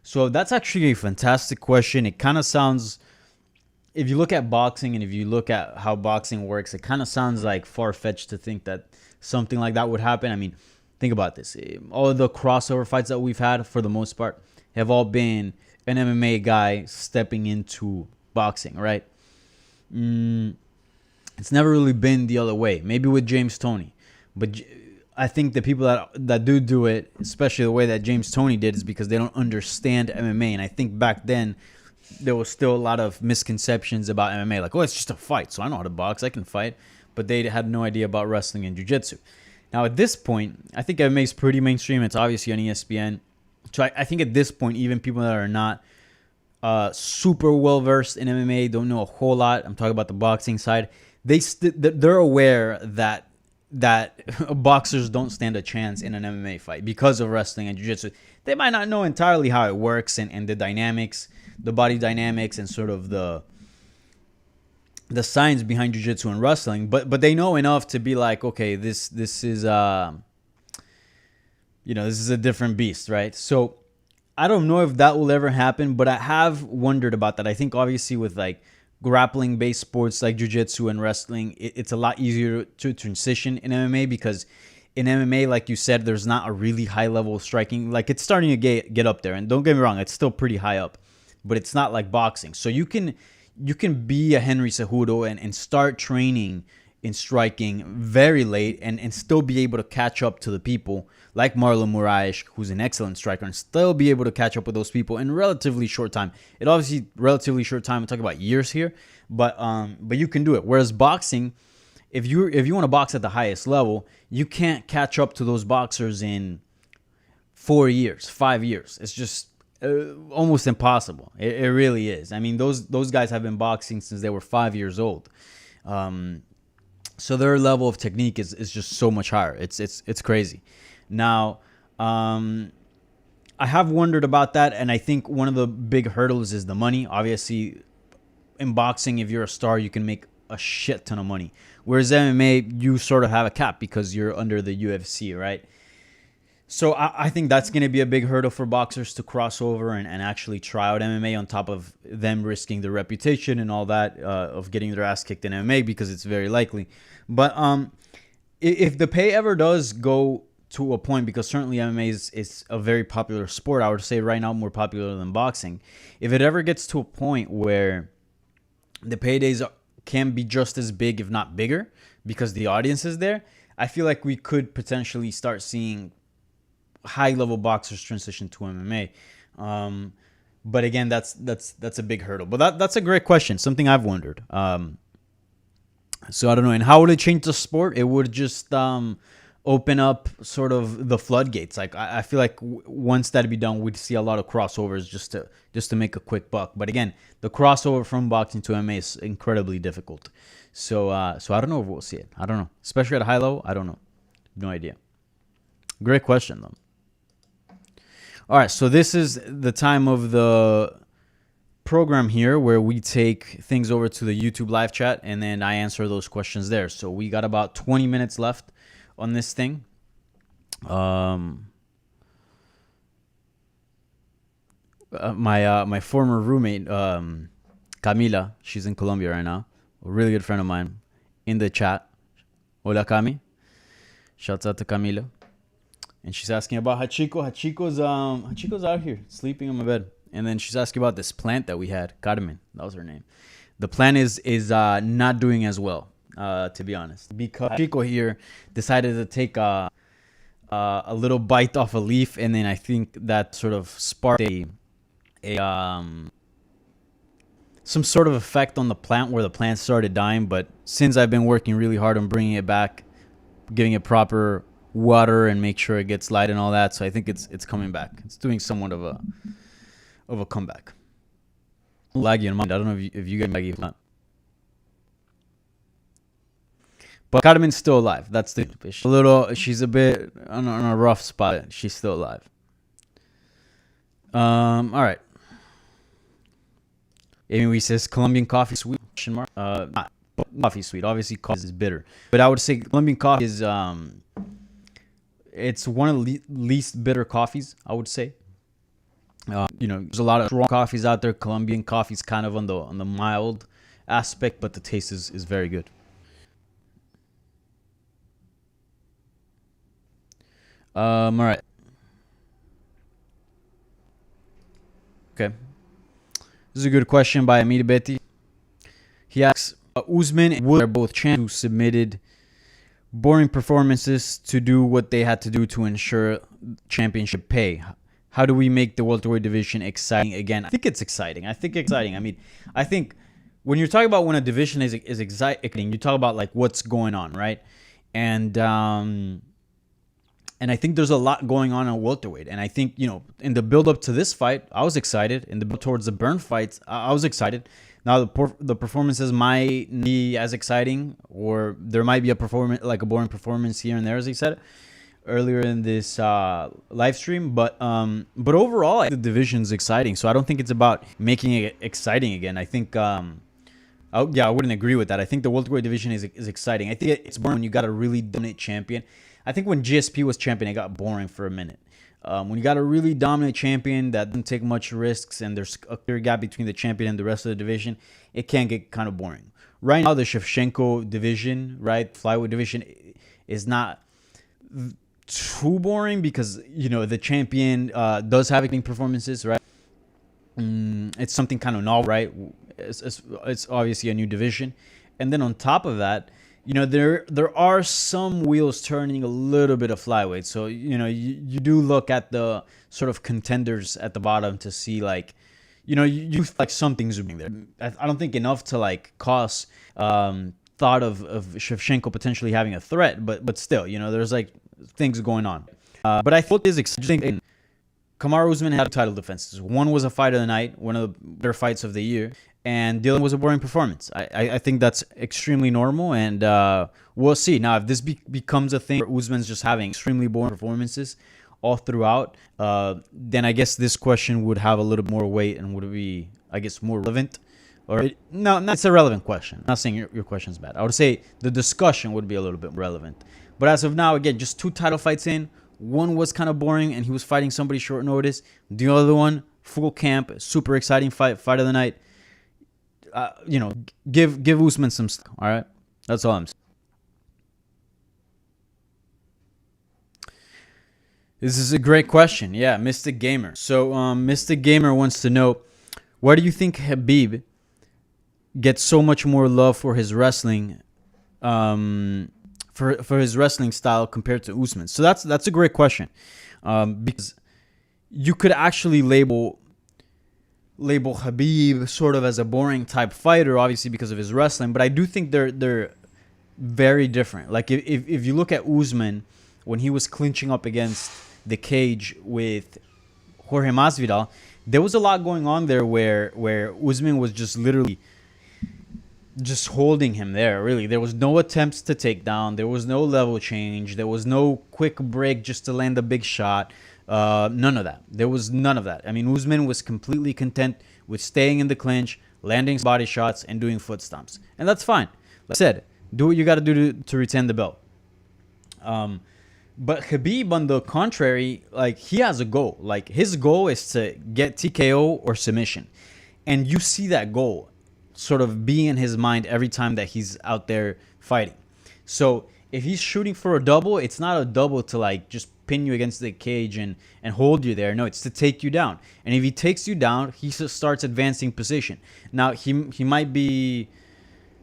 So that's actually a fantastic question. It kind of sounds, if you look at boxing and if you look at how boxing works, it kind of sounds like far-fetched to think that something like that would happen. I mean, think about this. All of the crossover fights that we've had, for the most part, have all been an MMA guy stepping into boxing, right? It's never really been the other way. Maybe with James Toney. But I think the people that do it, especially the way that James Toney did, is because they don't understand MMA. And I think back then, there was still a lot of misconceptions about MMA. Like, oh, it's just a fight, so I know how to box. I can fight. But they had no idea about wrestling and jiu-jitsu. Now, at this point, I think MMA is pretty mainstream. It's obviously on ESPN. So I think at this point, even people that are not super well-versed in MMA, don't know a whole lot. I'm talking about the boxing side. They're aware that boxers don't stand a chance in an MMA fight because of wrestling and jiu-jitsu. They might not know entirely how it works and the dynamics, the body dynamics, and sort of the science behind jiu-jitsu and wrestling, but they know enough to be like, okay, this is this is a different beast, right? So I don't know if that will ever happen, but I have wondered about that. I think obviously with like grappling based sports like jiu-jitsu and wrestling, it's a lot easier to transition in MMA because in MMA, like you said, there's not a really high level of striking. Like it's starting to get up there, and don't get me wrong, it's still pretty high up, but it's not like boxing. So you can be a Henry Cejudo and start training in striking very late and still be able to catch up to the people like Marlon Moraes, who's an excellent striker, and still be able to catch up with those people in relatively short time. It obviously relatively short time. I'm talking about years here, but you can do it. Whereas boxing, if you want to box at the highest level, you can't catch up to those boxers in 4 years, 5 years. It's just almost impossible. It really is. I mean, those guys have been boxing since they were 5 years old. So their level of technique is just so much higher. It's crazy. Now, I have wondered about that, and I think one of the big hurdles is the money. Obviously, in boxing, if you're a star, you can make a shit ton of money. Whereas MMA, you sort of have a cap because you're under the UFC, right? So I think that's going to be a big hurdle for boxers to cross over and actually try out MMA on top of them risking their reputation and all that of getting their ass kicked in MMA because it's very likely. But if the pay ever does go to a point, because certainly MMA is a very popular sport, I would say right now more popular than boxing. If it ever gets to a point where the paydays can be just as big, if not bigger, because the audience is there, I feel like we could potentially start seeing high-level boxers transition to MMA. But again, that's a big hurdle. But that's a great question, something I've wondered. So I don't know. And how would it change the sport? It would just open up sort of the floodgates. Like I feel like once that'd be done, we'd see a lot of crossovers just to make a quick buck. But again, the crossover from boxing to MMA is incredibly difficult. So I don't know if we'll see it. I don't know. Especially at a high level, I don't know. No idea. Great question though. All right, so this is the time of the program here where we take things over to the YouTube live chat and then I answer those questions there. So we got about 20 minutes left on this thing. My former roommate, Camila, she's in Colombia right now. A really good friend of mine in the chat. Hola, Cami. Shouts out to Camila. And she's asking about Hachiko. Hachiko's out here sleeping on my bed. And then she's asking about this plant that we had, Carmen. That was her name. The plant is not doing as well, to be honest, because Hachiko here decided to take a little bite off a leaf, and then I think that sort of sparked some sort of effect on the plant where the plant started dying. But since I've been working really hard on bringing it back, giving it proper water and make sure it gets light and all that, so I think it's coming back. It's doing somewhat of a comeback. Laggy in mind. I don't know if you get laggy or not. But Carmen's still alive. That's the she's a bit on a rough spot. She's still alive. All right. Amy says Colombian coffee sweet? Not coffee sweet. Obviously, coffee is bitter. But I would say Colombian coffee is it's one of the least bitter coffees, I would say. There's a lot of strong coffees out there. Colombian coffee is kind of on the mild aspect, but the taste is very good. All right. Okay. This is a good question by Amita Betty. He asks, Usman and Wood are both champions who submitted boring performances to do what they had to do to ensure championship pay. How do we make the welterweight division exciting again? I think it's exciting. I mean, I think when you're talking about when a division is exciting, you talk about like what's going on, right? And I think there's a lot going on in welterweight. And I think, in the build up to this fight, I was excited. In the build towards the Burn fights, I was excited. Now the performances might be as exciting, or there might be a boring performance here and there, as he said earlier in this live stream. But overall, the division's exciting. So I don't think it's about making it exciting again. I think I wouldn't agree with that. I think the welterweight division is exciting. I think it's boring when you got a really dominant champion. I think when GSP was champion, it got boring for a minute. When you got a really dominant champion that doesn't take much risks and there's a clear gap between the champion and the rest of the division, it can get kind of boring. Right now, the Shevchenko division, right, flyweight division, is not too boring because, the champion does have exciting performances, right? It's something kind of novel, right? It's obviously a new division. And then on top of that, there are some wheels turning a little bit of flyweight. So, you do look at the sort of contenders at the bottom to see like, you like something's moving there. I don't think enough to like cause thought of Shevchenko potentially having a threat, but still, there's like things going on. But I thought this exciting. Kamaru Usman had title defenses. One was a fight of the night, one of the better fights of the year. And Dylan was a boring performance. I think that's extremely normal, and we'll see. Now, if this becomes a thing where Usman's just having extremely boring performances all throughout, then I guess this question would have a little more weight and would be, I guess, more relevant. No, it's a relevant question. I'm not saying your question's bad. I would say the discussion would be a little bit relevant. But as of now, again, just 2 title fights in. One was kind of boring, and he was fighting somebody short notice. The other one, full camp, super exciting fight of the night. Give Usman some stuff, all right? That's all I'm saying. This is a great question. Yeah, Mystic Gamer. So, Mystic Gamer wants to know, why do you think Habib gets so much more love for his wrestling, for his wrestling style compared to Usman? So that's a great question, because you could actually label Habib sort of as a boring type fighter, obviously because of his wrestling. But I do think they're very different. Like if you look at Usman when he was clinching up against the cage with Jorge Masvidal, there was a lot going on there where Usman was just literally just holding him there. Really, there was no attempts to take down. There was no level change. There was no quick break just to land a big shot. None of that. There was none of that. I mean, Usman was completely content with staying in the clinch, landing body shots, and doing foot stomps, and that's fine. Like I said, do what you got to do to retain the belt. But Khabib, on the contrary, like, he has a goal. Like, his goal is to get TKO or submission, and you see that goal sort of be in his mind every time that he's out there fighting. So if he's shooting for a double, it's not a double to like just pin you against the cage and hold you there. No, it's to take you down. And if he takes you down, he starts advancing position. Now he might be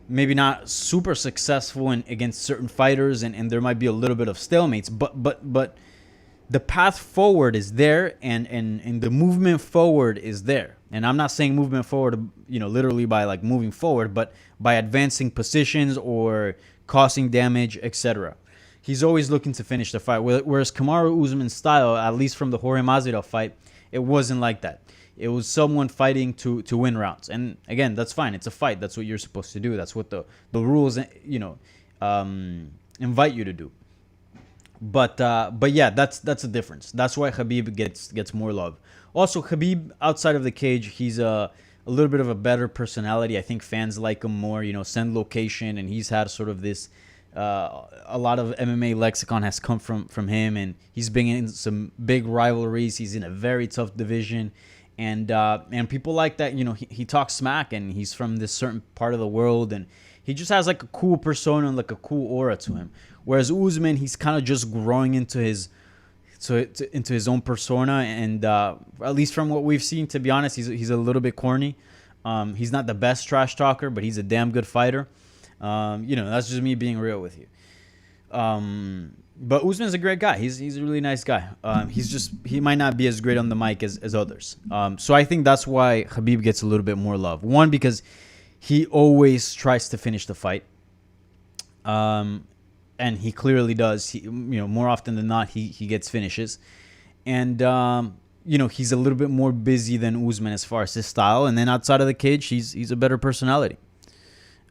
maybe not super successful against certain fighters, and there might be a little bit of stalemates, but the path forward is there, and the movement forward is there. And I'm not saying movement forward, literally by like moving forward, but by advancing positions or causing damage, etc. He's always looking to finish the fight. Whereas Kamaru Usman's style, at least from the Jorge Masvidal fight, it wasn't like that. It was someone fighting to win rounds. And again, that's fine. It's a fight. That's what you're supposed to do. That's what the rules, invite you to do. But yeah, that's a difference. That's why Khabib gets more love. Also, Khabib outside of the cage, he's a little bit of a better personality. I think fans like him more. Send location, and he's had sort of this. A lot of MMA lexicon has come from him, and he's been in some big rivalries. He's in a very tough division, and people like that. He talks smack, and he's from this certain part of the world, and he just has like a cool persona and like a cool aura to him. Whereas Usman, he's kind of just growing into his own persona, and at least from what we've seen, to be honest, he's a little bit corny. He's not the best trash talker, but he's a damn good fighter. That's just me being real with you. But Usman's a great guy. He's a really nice guy. He might not be as great on the mic as others. So I think that's why Khabib gets a little bit more love. One, because he always tries to finish the fight. And he clearly does. More often than not, he gets finishes. And he's a little bit more busy than Usman as far as his style. And then outside of the cage, he's a better personality.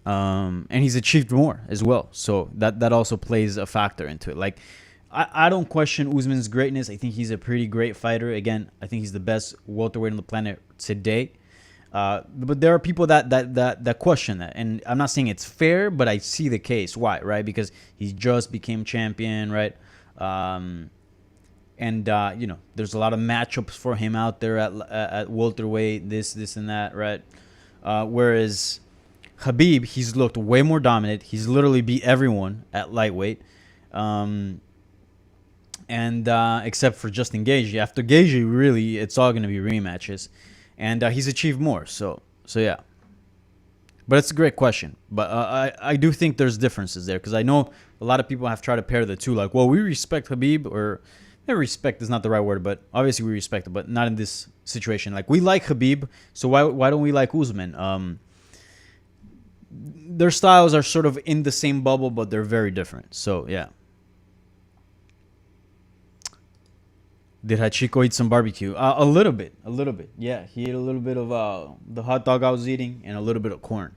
And he's achieved more as well. So that also plays a factor into it. Like, I don't question Usman's greatness. I think he's a pretty great fighter. Again, I think he's the best welterweight on the planet today. But there are people that question that. And I'm not saying it's fair, but I see the case. Why, right? Because he just became champion, right? There's a lot of matchups for him out there at welterweight, this and that, right? Whereas Khabib, he's looked way more dominant. He's literally beat everyone at lightweight, except for Justin Gaethje. After Gaethje, really, it's all going to be rematches, and he's achieved more. So yeah. But it's a great question. But I do think there's differences there, because I know a lot of people have tried to pair the two. Like, well, we respect Khabib, or maybe respect is not the right word, but obviously we respect him, but not in this situation. Like, we like Khabib, so why don't we like Usman? Their styles are sort of in the same bubble, but they're very different. So, yeah. Did Hachiko eat some barbecue? A little bit. Yeah, he ate a little bit of the hot dog I was eating and a little bit of corn.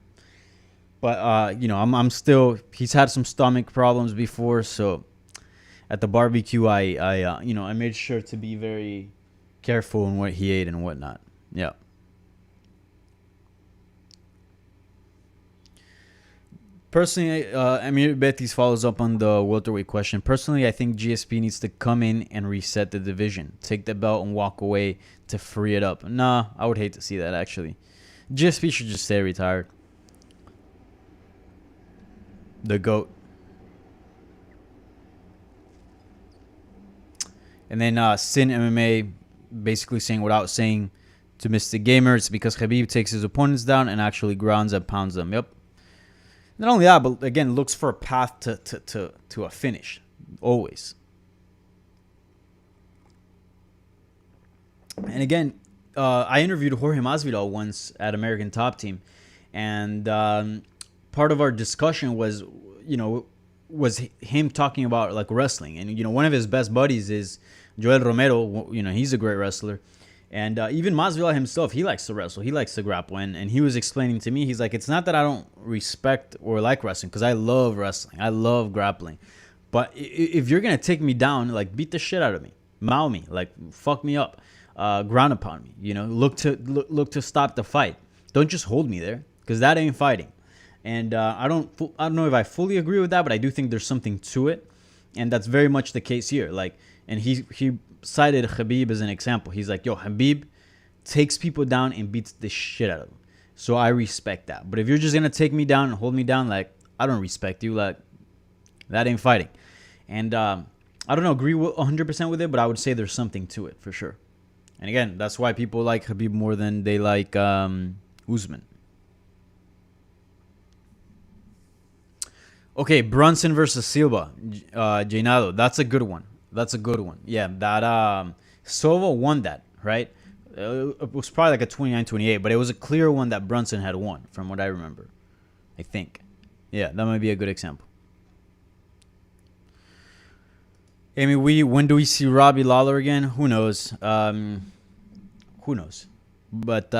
But, I'm still... He's had some stomach problems before, so at the barbecue, I made sure to be very careful in what he ate and whatnot. Yeah. Personally, Amir Betis follows up on the welterweight question. Personally, I think GSP needs to come in and reset the division. Take the belt and walk away to free it up. Nah, I would hate to see that, actually. GSP should just stay retired. The GOAT. And then Sin MMA basically saying without saying to Mystic Gamer, it's because Khabib takes his opponents down and actually grounds and pounds them. Yep. Not only that, but again, looks for a path to a finish. Always. And again, I interviewed Jorge Masvidal once at American Top Team. And part of our discussion was, was him talking about like wrestling. And, one of his best buddies is Joel Romero. He's a great wrestler. And even Masvidal himself, he likes to wrestle. He likes to grapple. And he was explaining to me, he's like, it's not that I don't respect or like wrestling, because I love wrestling. I love grappling. But if you're going to take me down, like, beat the shit out of me. Mow me. Like, fuck me up. Ground upon me. Look to stop the fight. Don't just hold me there, because that ain't fighting. And I don't know if I fully agree with that, but I do think there's something to it. And that's very much the case here. Like, and he cited Khabib as an example. He's like, yo, Khabib takes people down and beats the shit out of them. So I respect that. But if you're just going to take me down and hold me down, like, I don't respect you. Like, that ain't fighting. And I don't agree 100% with it, but I would say there's something to it for sure. And again, that's why people like Khabib more than they like Usman. Okay, Brunson versus Silva. Jainado, that's a good one. Yeah, that Silva won that, right? It was probably like a 29-28, but it was a clear one that Brunson had won, from what I remember. I think. Yeah, that might be a good example. Amy, when do we see Robbie Lawler again? Who knows? Who knows? But,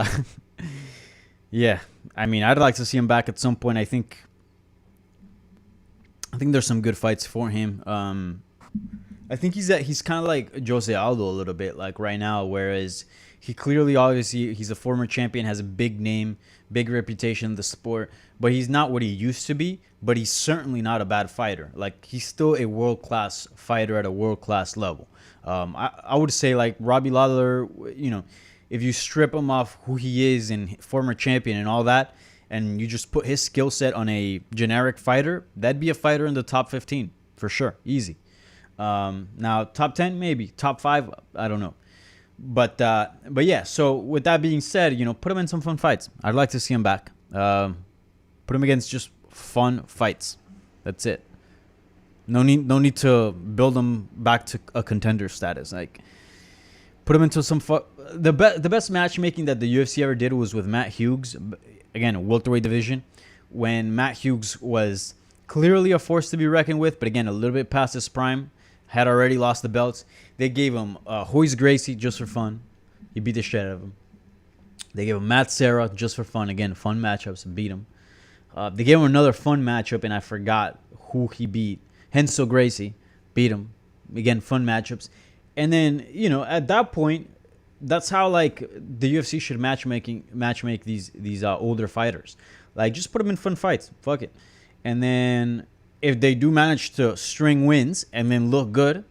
yeah. I mean, I'd like to see him back at some point. I think there's some good fights for him. I think he's kind of like Jose Aldo a little bit, like right now, whereas he clearly, obviously, he's a former champion, has a big name, big reputation in the sport, but he's not what he used to be, but he's certainly not a bad fighter. Like, he's still a world-class fighter at a world-class level. I would say, like, Robbie Lawler, if you strip him off who he is and former champion and all that, and you just put his skill set on a generic fighter, that'd be a fighter in the top 15, for sure, easy. Now, top 10, maybe. Top 5, I don't know. But yeah, so with that being said, put him in some fun fights. I'd like to see him back. Put him against just fun fights. That's it. No need to build him back to a contender status. Like, put him into some fun. The best matchmaking that the UFC ever did was with Matt Hughes. Again, welterweight division, when Matt Hughes was clearly a force to be reckoned with, but again, a little bit past his prime. Had already lost the belts. They gave him Royce Gracie just for fun. He beat the shit out of him. They gave him Matt Serra just for fun. Again, fun matchups, and beat him. They gave him another fun matchup, and I forgot who he beat. Renzo Gracie beat him. Again, fun matchups. And then, at that point, that's how, like, the UFC should matchmake these older fighters. Like, just put them in fun fights. Fuck it. And then if they do manage to string wins and then look good,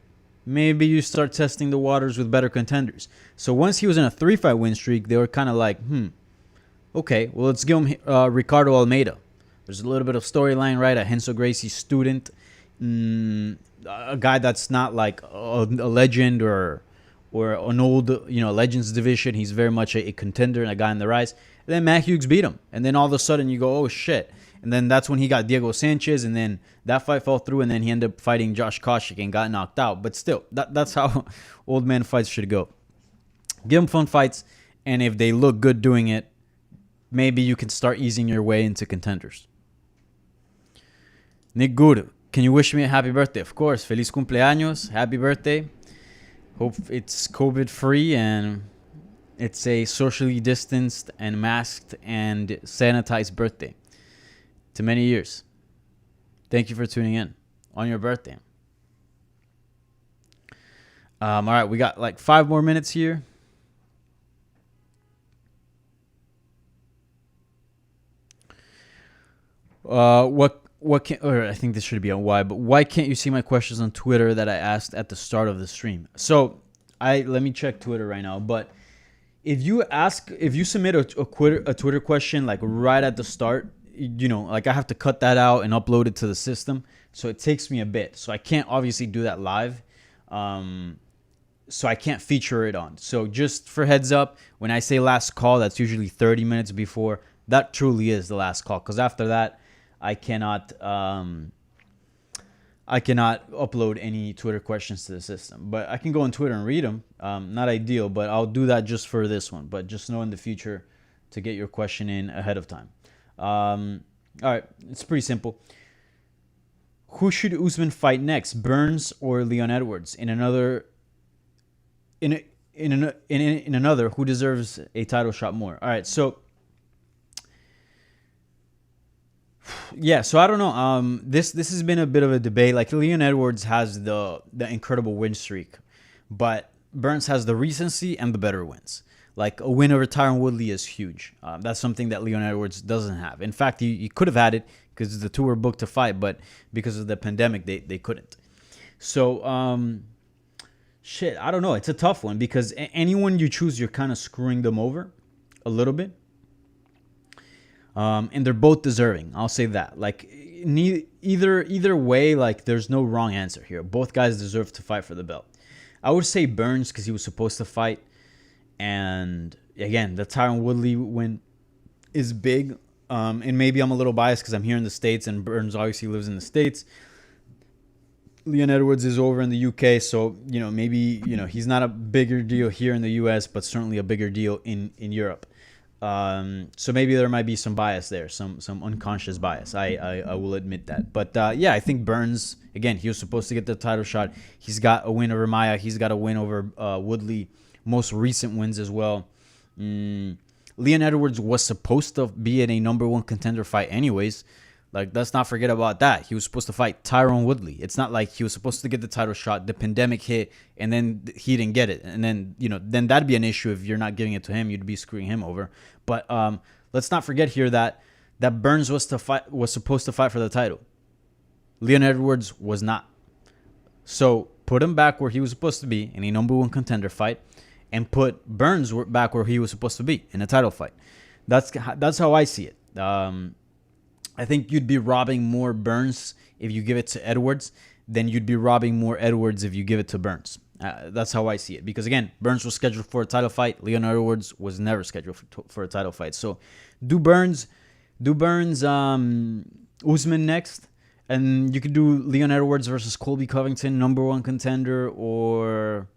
maybe you start testing the waters with better contenders. So once he was in a 3-fight win streak, they were kind of like, okay, well, let's give him Ricardo Almeida. There's a little bit of storyline, right? A Renzo Gracie student, a guy that's not like a legend or an old, Legends division. He's very much a contender and a guy on the rise. And then Matt Hughes beat him. And then all of a sudden you go, oh, shit. And then that's when he got Diego Sanchez, and then that fight fell through, and then he ended up fighting Josh Koscheck and got knocked out. But still, that's how old man fights should go. Give them fun fights, and if they look good doing it, maybe you can start easing your way into contenders. Nick Good, can you wish me a happy birthday? Of course. Feliz cumpleaños. Happy birthday. Hope it's COVID-free and it's a socially distanced and masked and sanitized birthday. To many years. Thank you for tuning in on your birthday. All right, we got like 5 more minutes here. What can, or I think this should be on why, but why can't you see my questions on Twitter that I asked at the start of the stream? So let me check Twitter right now, but if you submit a Twitter question like right at the start, like I have to cut that out and upload it to the system. So it takes me a bit. So I can't obviously do that live. so I can't feature it on. So just for heads up, when I say last call, that's usually 30 minutes before. That truly is the last call, because after that, I cannot upload any Twitter questions to the system. But I can go on Twitter and read them. Not ideal, but I'll do that just for this one. But just know in the future to get your question in ahead of time. All right, it's pretty simple. Who should Usman fight next, Burns or Leon Edwards? In another, who deserves a title shot more? All right, so yeah, so I don't know. This has been a bit of a debate. Like, Leon Edwards has the incredible win streak, but Burns has the recency and the better wins. Like, a win over Tyron Woodley is huge. That's something that Leon Edwards doesn't have. In fact, he could have had it because the two were booked to fight, but because of the pandemic, they couldn't. So, I don't know. It's a tough one because anyone you choose, you're kind of screwing them over a little bit. And they're both deserving. I'll say that. Like, either way, like, there's no wrong answer here. Both guys deserve to fight for the belt. I would say Burns because he was supposed to fight. And again, the Tyron Woodley win is big. And maybe I'm a little biased because I'm here in the States and Burns obviously lives in the States. Leon Edwards is over in the UK. So, maybe, he's not a bigger deal here in the US, but certainly a bigger deal in Europe. So maybe there might be some bias there, some unconscious bias. I will admit that. But yeah, I think Burns, again, he was supposed to get the title shot. He's got a win over Maya. He's got a win over Woodley. Most recent wins as well. Leon Edwards was supposed to be in a number one contender fight anyways. Like, let's not forget about that. He was supposed to fight Tyron Woodley. It's not like he was supposed to get the title shot. The pandemic hit, and then he didn't get it. And then, then that'd be an issue if you're not giving it to him. You'd be screwing him over. But let's not forget here that Burns was supposed to fight for the title. Leon Edwards was not. So put him back where he was supposed to be in a number one contender fight, and put Burns back where he was supposed to be in a title fight. That's how I see it. I think you'd be robbing more Burns if you give it to Edwards than you'd be robbing more Edwards if you give it to Burns. That's how I see it. Because, again, Burns was scheduled for a title fight. Leon Edwards was never scheduled for a title fight. So do Burns Usman next. And you could do Leon Edwards versus Colby Covington, number one contender. Or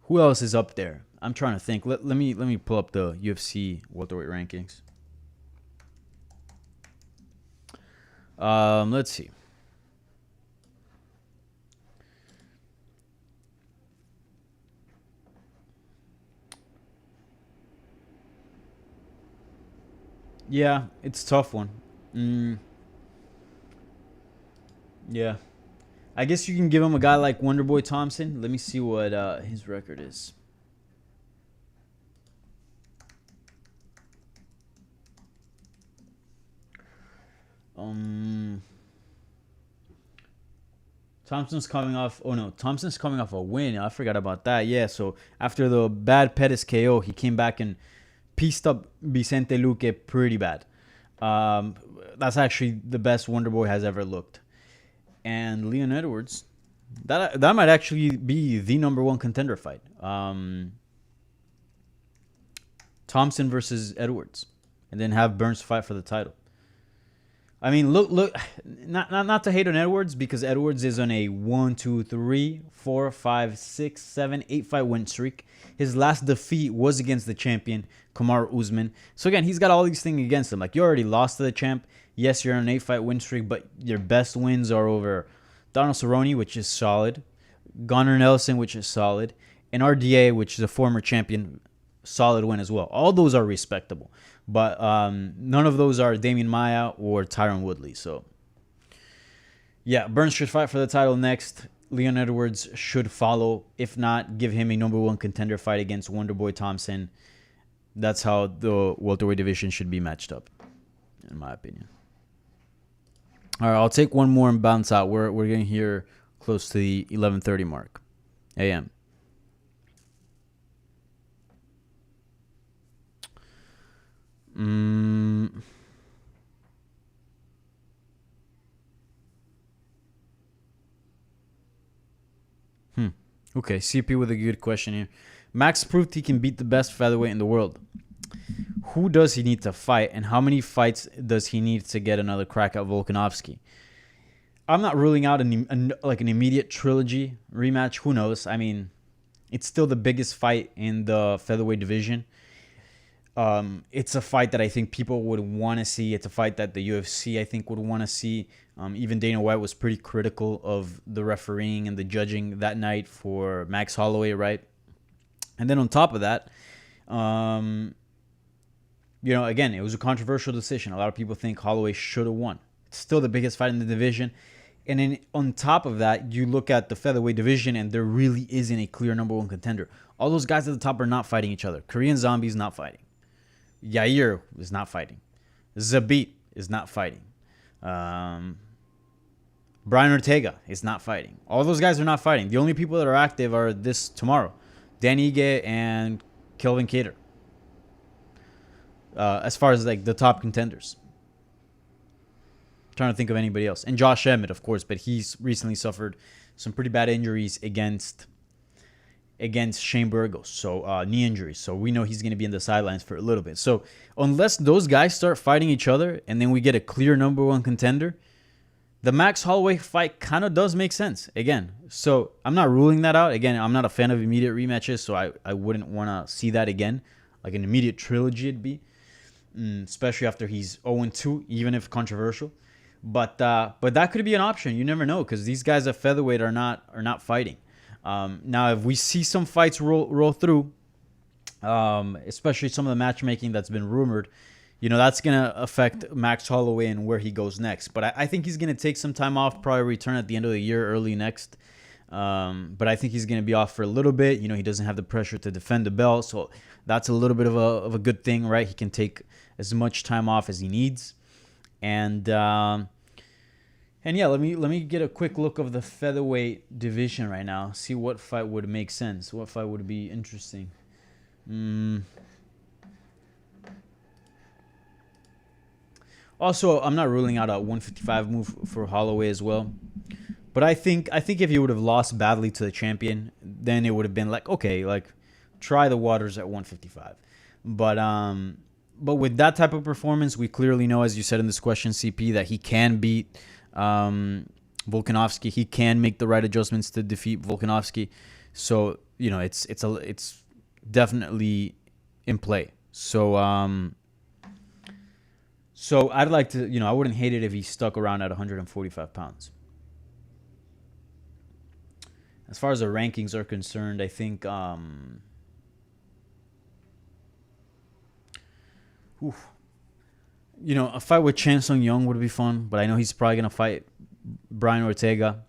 who else is up there? I'm trying to think. Let me pull up the UFC welterweight rankings. Let's see. Yeah, it's a tough one. Yeah. I guess you can give him a guy like Wonderboy Thompson. Let me see what his record is. Thompson's coming off a win. I forgot about that. Yeah, so after the bad Pettis KO, he came back and pieced up Vicente Luque pretty bad. That's actually the best Wonderboy has ever looked. And Leon Edwards, that might actually be the number one contender fight. Thompson versus Edwards, and then have Burns fight for the title. I mean, look, not to hate on Edwards, because Edwards is on a 1, 2, 3, 4, 5, 6, 7, 8 fight win streak. His last defeat was against the champion, Kamaru Usman. So again, he's got all these things against him. Like, you already lost to the champ. Yes, you're on an 8 fight win streak, but your best wins are over Donald Cerrone, which is solid, Gunnar Nelson, which is solid, and RDA, which is a former champion, solid win as well. All those are respectable. But none of those are Damian Maia or Tyron Woodley. So, yeah, Burns should fight for the title next. Leon Edwards should follow. If not, give him a number one contender fight against Wonderboy Thompson. That's how the welterweight division should be matched up, in my opinion. All right, I'll take one more and bounce out. We're getting here close to the 11:30 mark a.m. Okay, CP with a good question here. Max proved he can beat the best featherweight in the world. Who does he need to fight, and how many fights does he need to get another crack at Volkanovski? I'm not ruling out like an immediate trilogy rematch. Who knows? I mean, it's still the biggest fight in the featherweight division. It's a fight that I think people would want to see. It's a fight that the UFC, I think, would want to see. Even Dana White was pretty critical of the refereeing and the judging that night for Max Holloway, right? And then on top of that, again, it was a controversial decision. A lot of people think Holloway should have won. It's still the biggest fight in the division. And then on top of that, you look at the featherweight division, and there really isn't a clear number one contender. All those guys at the top are not fighting each other. Korean Zombie's not fighting. Yair is not fighting. Zabit is not fighting. Brian Ortega is not fighting. All those guys are not fighting. The only people that are active are tomorrow. Dan Ige and Kelvin Kattar. As far as like the top contenders. Trying to think of anybody else. And Josh Emmett, of course, but he's recently suffered some pretty bad injuries against Shane Burgos, so knee injuries. So we know he's going to be in the sidelines for a little bit. So unless those guys start fighting each other and then we get a clear number one contender, the Max Holloway fight kind of does make sense again. So I'm not ruling that out. Again, I'm not a fan of immediate rematches, so I wouldn't want to see that again. Like an immediate trilogy it'd be, especially after he's 0-2, even if controversial. But that could be an option. You never know, because these guys at featherweight are not fighting. Now, if we see some fights roll through, especially some of the matchmaking that's been rumored, that's going to affect Max Holloway and where he goes next. But I think he's going to take some time off, probably return at the end of the year, early next. But I think he's going to be off for a little bit. He doesn't have the pressure to defend the belt, so that's a little bit of a good thing, right? He can take as much time off as he needs. And yeah, let me get a quick look of the featherweight division right now. See what fight would make sense. What fight would be interesting. Also, I'm not ruling out a 155 move for Holloway as well. But I think if he would have lost badly to the champion, then it would have been like, okay, like try the waters at 155. But with that type of performance, we clearly know, as you said in this question, CP, that he can beat Volkanovski. He can make the right adjustments to defeat Volkanovski. So, it's definitely in play. So I'd like to, I wouldn't hate it if he stuck around at 145 pounds. As far as the rankings are concerned, I think a fight with Chan Sung Young would be fun, but I know he's probably going to fight Brian Ortega.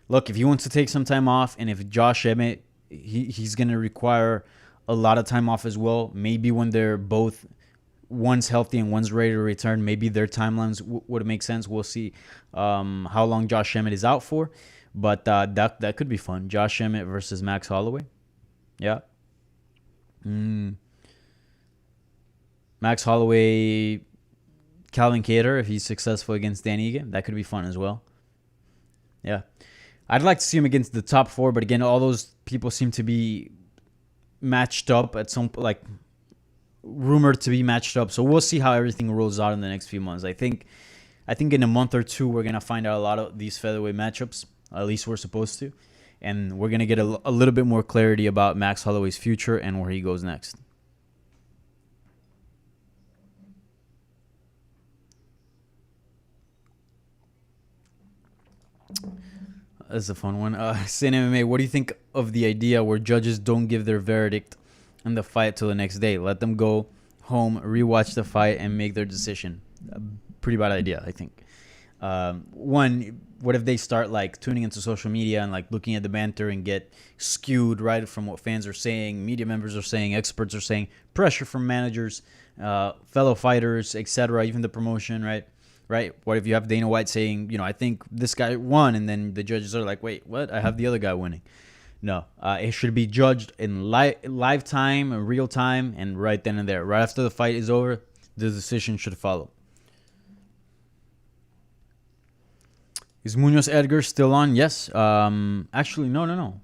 Look, if he wants to take some time off, and if Josh Emmett, he's going to require a lot of time off as well. Maybe when they're both, one's healthy and one's ready to return, maybe their timelines would make sense. We'll see how long Josh Emmett is out for, but that could be fun. Josh Emmett versus Max Holloway. Yeah. Max Holloway, Calvin Kattar, if he's successful against Dan Ige, that could be fun as well. Yeah. I'd like to see him against the top four, but again, all those people seem to be matched up at some, like, rumored to be matched up. So we'll see how everything rolls out in the next few months. I think in a month or two, we're going to find out a lot of these featherweight matchups. At least we're supposed to. And we're going to get a little bit more clarity about Max Holloway's future and where he goes next. That's a fun one. Sin MMA, what do you think of the idea where judges don't give their verdict on the fight till the next day? Let them go home, rewatch the fight, and make their decision. A pretty bad idea, I think. One, what if they start like tuning into social media and like looking at the banter and get skewed right from what fans are saying, media members are saying, experts are saying, pressure from managers, fellow fighters, etc., even the promotion, right? Right? What if you have Dana White saying, I think this guy won, and then the judges are like, wait, what? I have the other guy winning. No, it should be judged in live time, in real time, and right then and there. Right after the fight is over, the decision should follow. Is Munoz Edgar still on? Yes. Actually, no.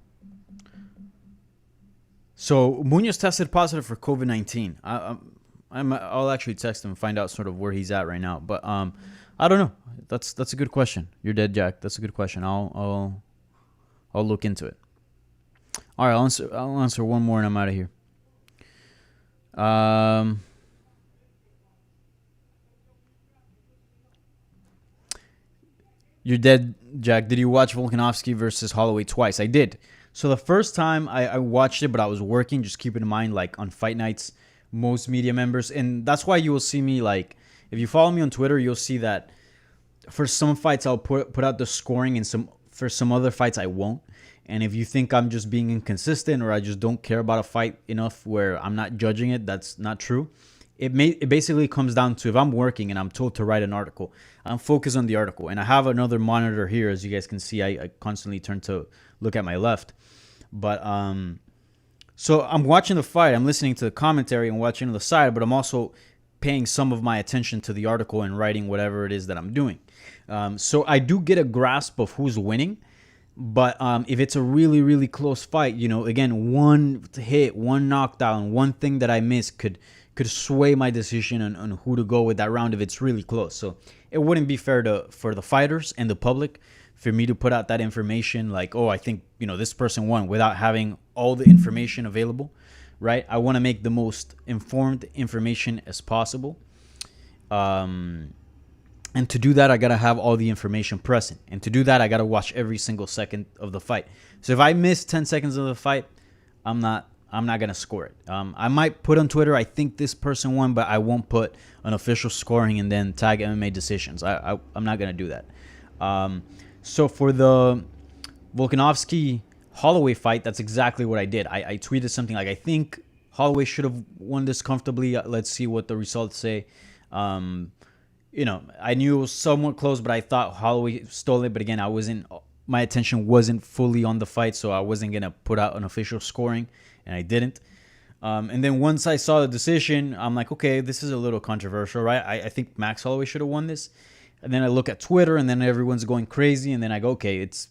So Munoz tested positive for COVID-19. I'll actually text him and find out sort of where he's at right now. But I don't know. That's a good question. You're dead, Jack. That's a good question. I'll look into it. All right, I'll answer one more and I'm out of here. You're dead, Jack. Did you watch Volkanovski versus Holloway twice? I did. So the first time I watched it, but I was working. Just keep in mind, like on fight nights, most media members, and that's why you will see me, like, if you follow me on Twitter, you'll see that for some fights I'll put out the scoring, and for some other fights I won't. And if you think I'm just being inconsistent or I just don't care about a fight enough where I'm not judging it, that's not true. It basically comes down to, if I'm working and I'm told to write an article, I'm focused on the article. And I have another monitor here, as you guys can see. I constantly turn to look at my left. But so I'm watching the fight. I'm listening to the commentary and watching on the side, but I'm also paying some of my attention to the article and writing whatever it is that I'm doing. So I do get a grasp of who's winning. But if it's a really, really close fight, again, one hit, one knockdown, one thing that I miss could sway my decision on who to go with that round if it's really close. So it wouldn't be fair for the fighters and the public for me to put out that information like, oh, I think, this person won, without having all the information available, right? I want to make the most informed information as possible. And to do that, I got to have all the information present. And to do that, I got to watch every single second of the fight. So if I miss 10 seconds of the fight, I'm not going to score it. I might put on Twitter, I think this person won, but I won't put an official scoring and then tag MMA decisions. I'm not going to do that. So for the Volkanovski-Holloway fight, that's exactly what I did. I tweeted something like, I think Holloway should have won this comfortably. Let's see what the results say. I knew it was somewhat close, but I thought Holloway stole it. But again, my attention wasn't fully on the fight, so I wasn't going to put out an official scoring, and I didn't. And then once I saw the decision, I'm like, okay, this is a little controversial, right? I think Max Holloway should have won this. And then I look at Twitter, and then everyone's going crazy, and then I go, okay, it's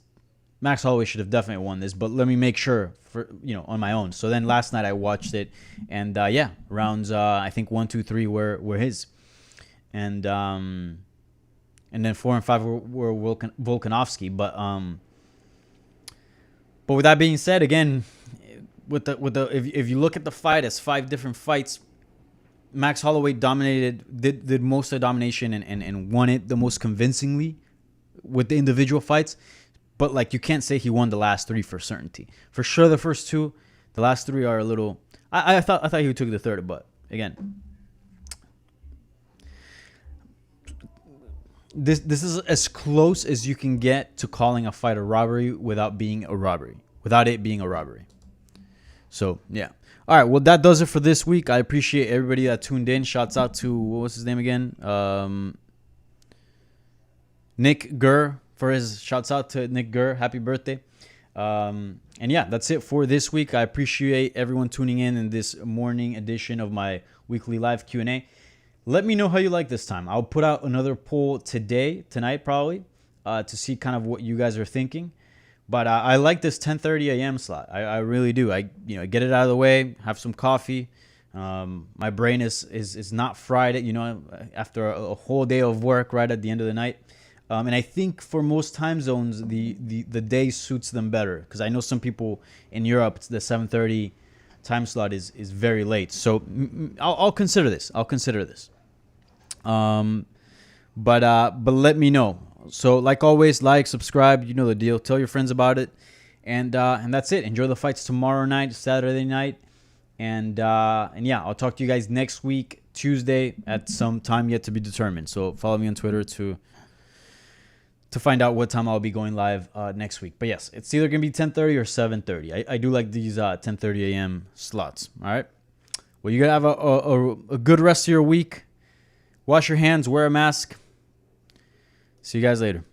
Max Holloway should have definitely won this, but let me make sure on my own. So then last night I watched it, and rounds I think 1, 2, 3 were his, and then 4 and 5 were Volkanovski. But with that being said, again, if you look at the fight as 5 different fights, Max Holloway did most of the domination and won it the most convincingly with the individual fights. But like, you can't say he won the last 3 for certainty. For sure, the first 2, the last 3 are a little. I thought he took the third, but again, this is as close as you can get to calling a fight a robbery without it being a robbery. So yeah. All right, well, that does it for this week. I appreciate everybody that tuned in. Shouts out to, what was his name again? Nick Gurr. Shouts out to Nick Gurr. Happy birthday. And yeah, that's it for this week. I appreciate everyone tuning in this morning edition of my weekly live Q&A. Let me know how you like this time. I'll put out another poll tonight probably, to see kind of what you guys are thinking. But I like this 10:30 a.m. slot. I really do. I get it out of the way, have some coffee. My brain is not fried, after a whole day of work right at the end of the night. And I think for most time zones, the day suits them better, because I know some people in Europe, the 7:30 time slot is very late. So I'll consider this. But let me know. So like always, like, subscribe, you know the deal. Tell your friends about it, and that's it. Enjoy the fights tomorrow night, Saturday night, and yeah, I'll talk to you guys next week, Tuesday, at some time yet to be determined. So follow me on Twitter to find out what time I'll be going live next week. But yes, it's either gonna be 10:30 or 7:30. I do like these 10:30 a.m. slots. All right. Well, you gotta have a good rest of your week. Wash your hands. Wear a mask. See you guys later.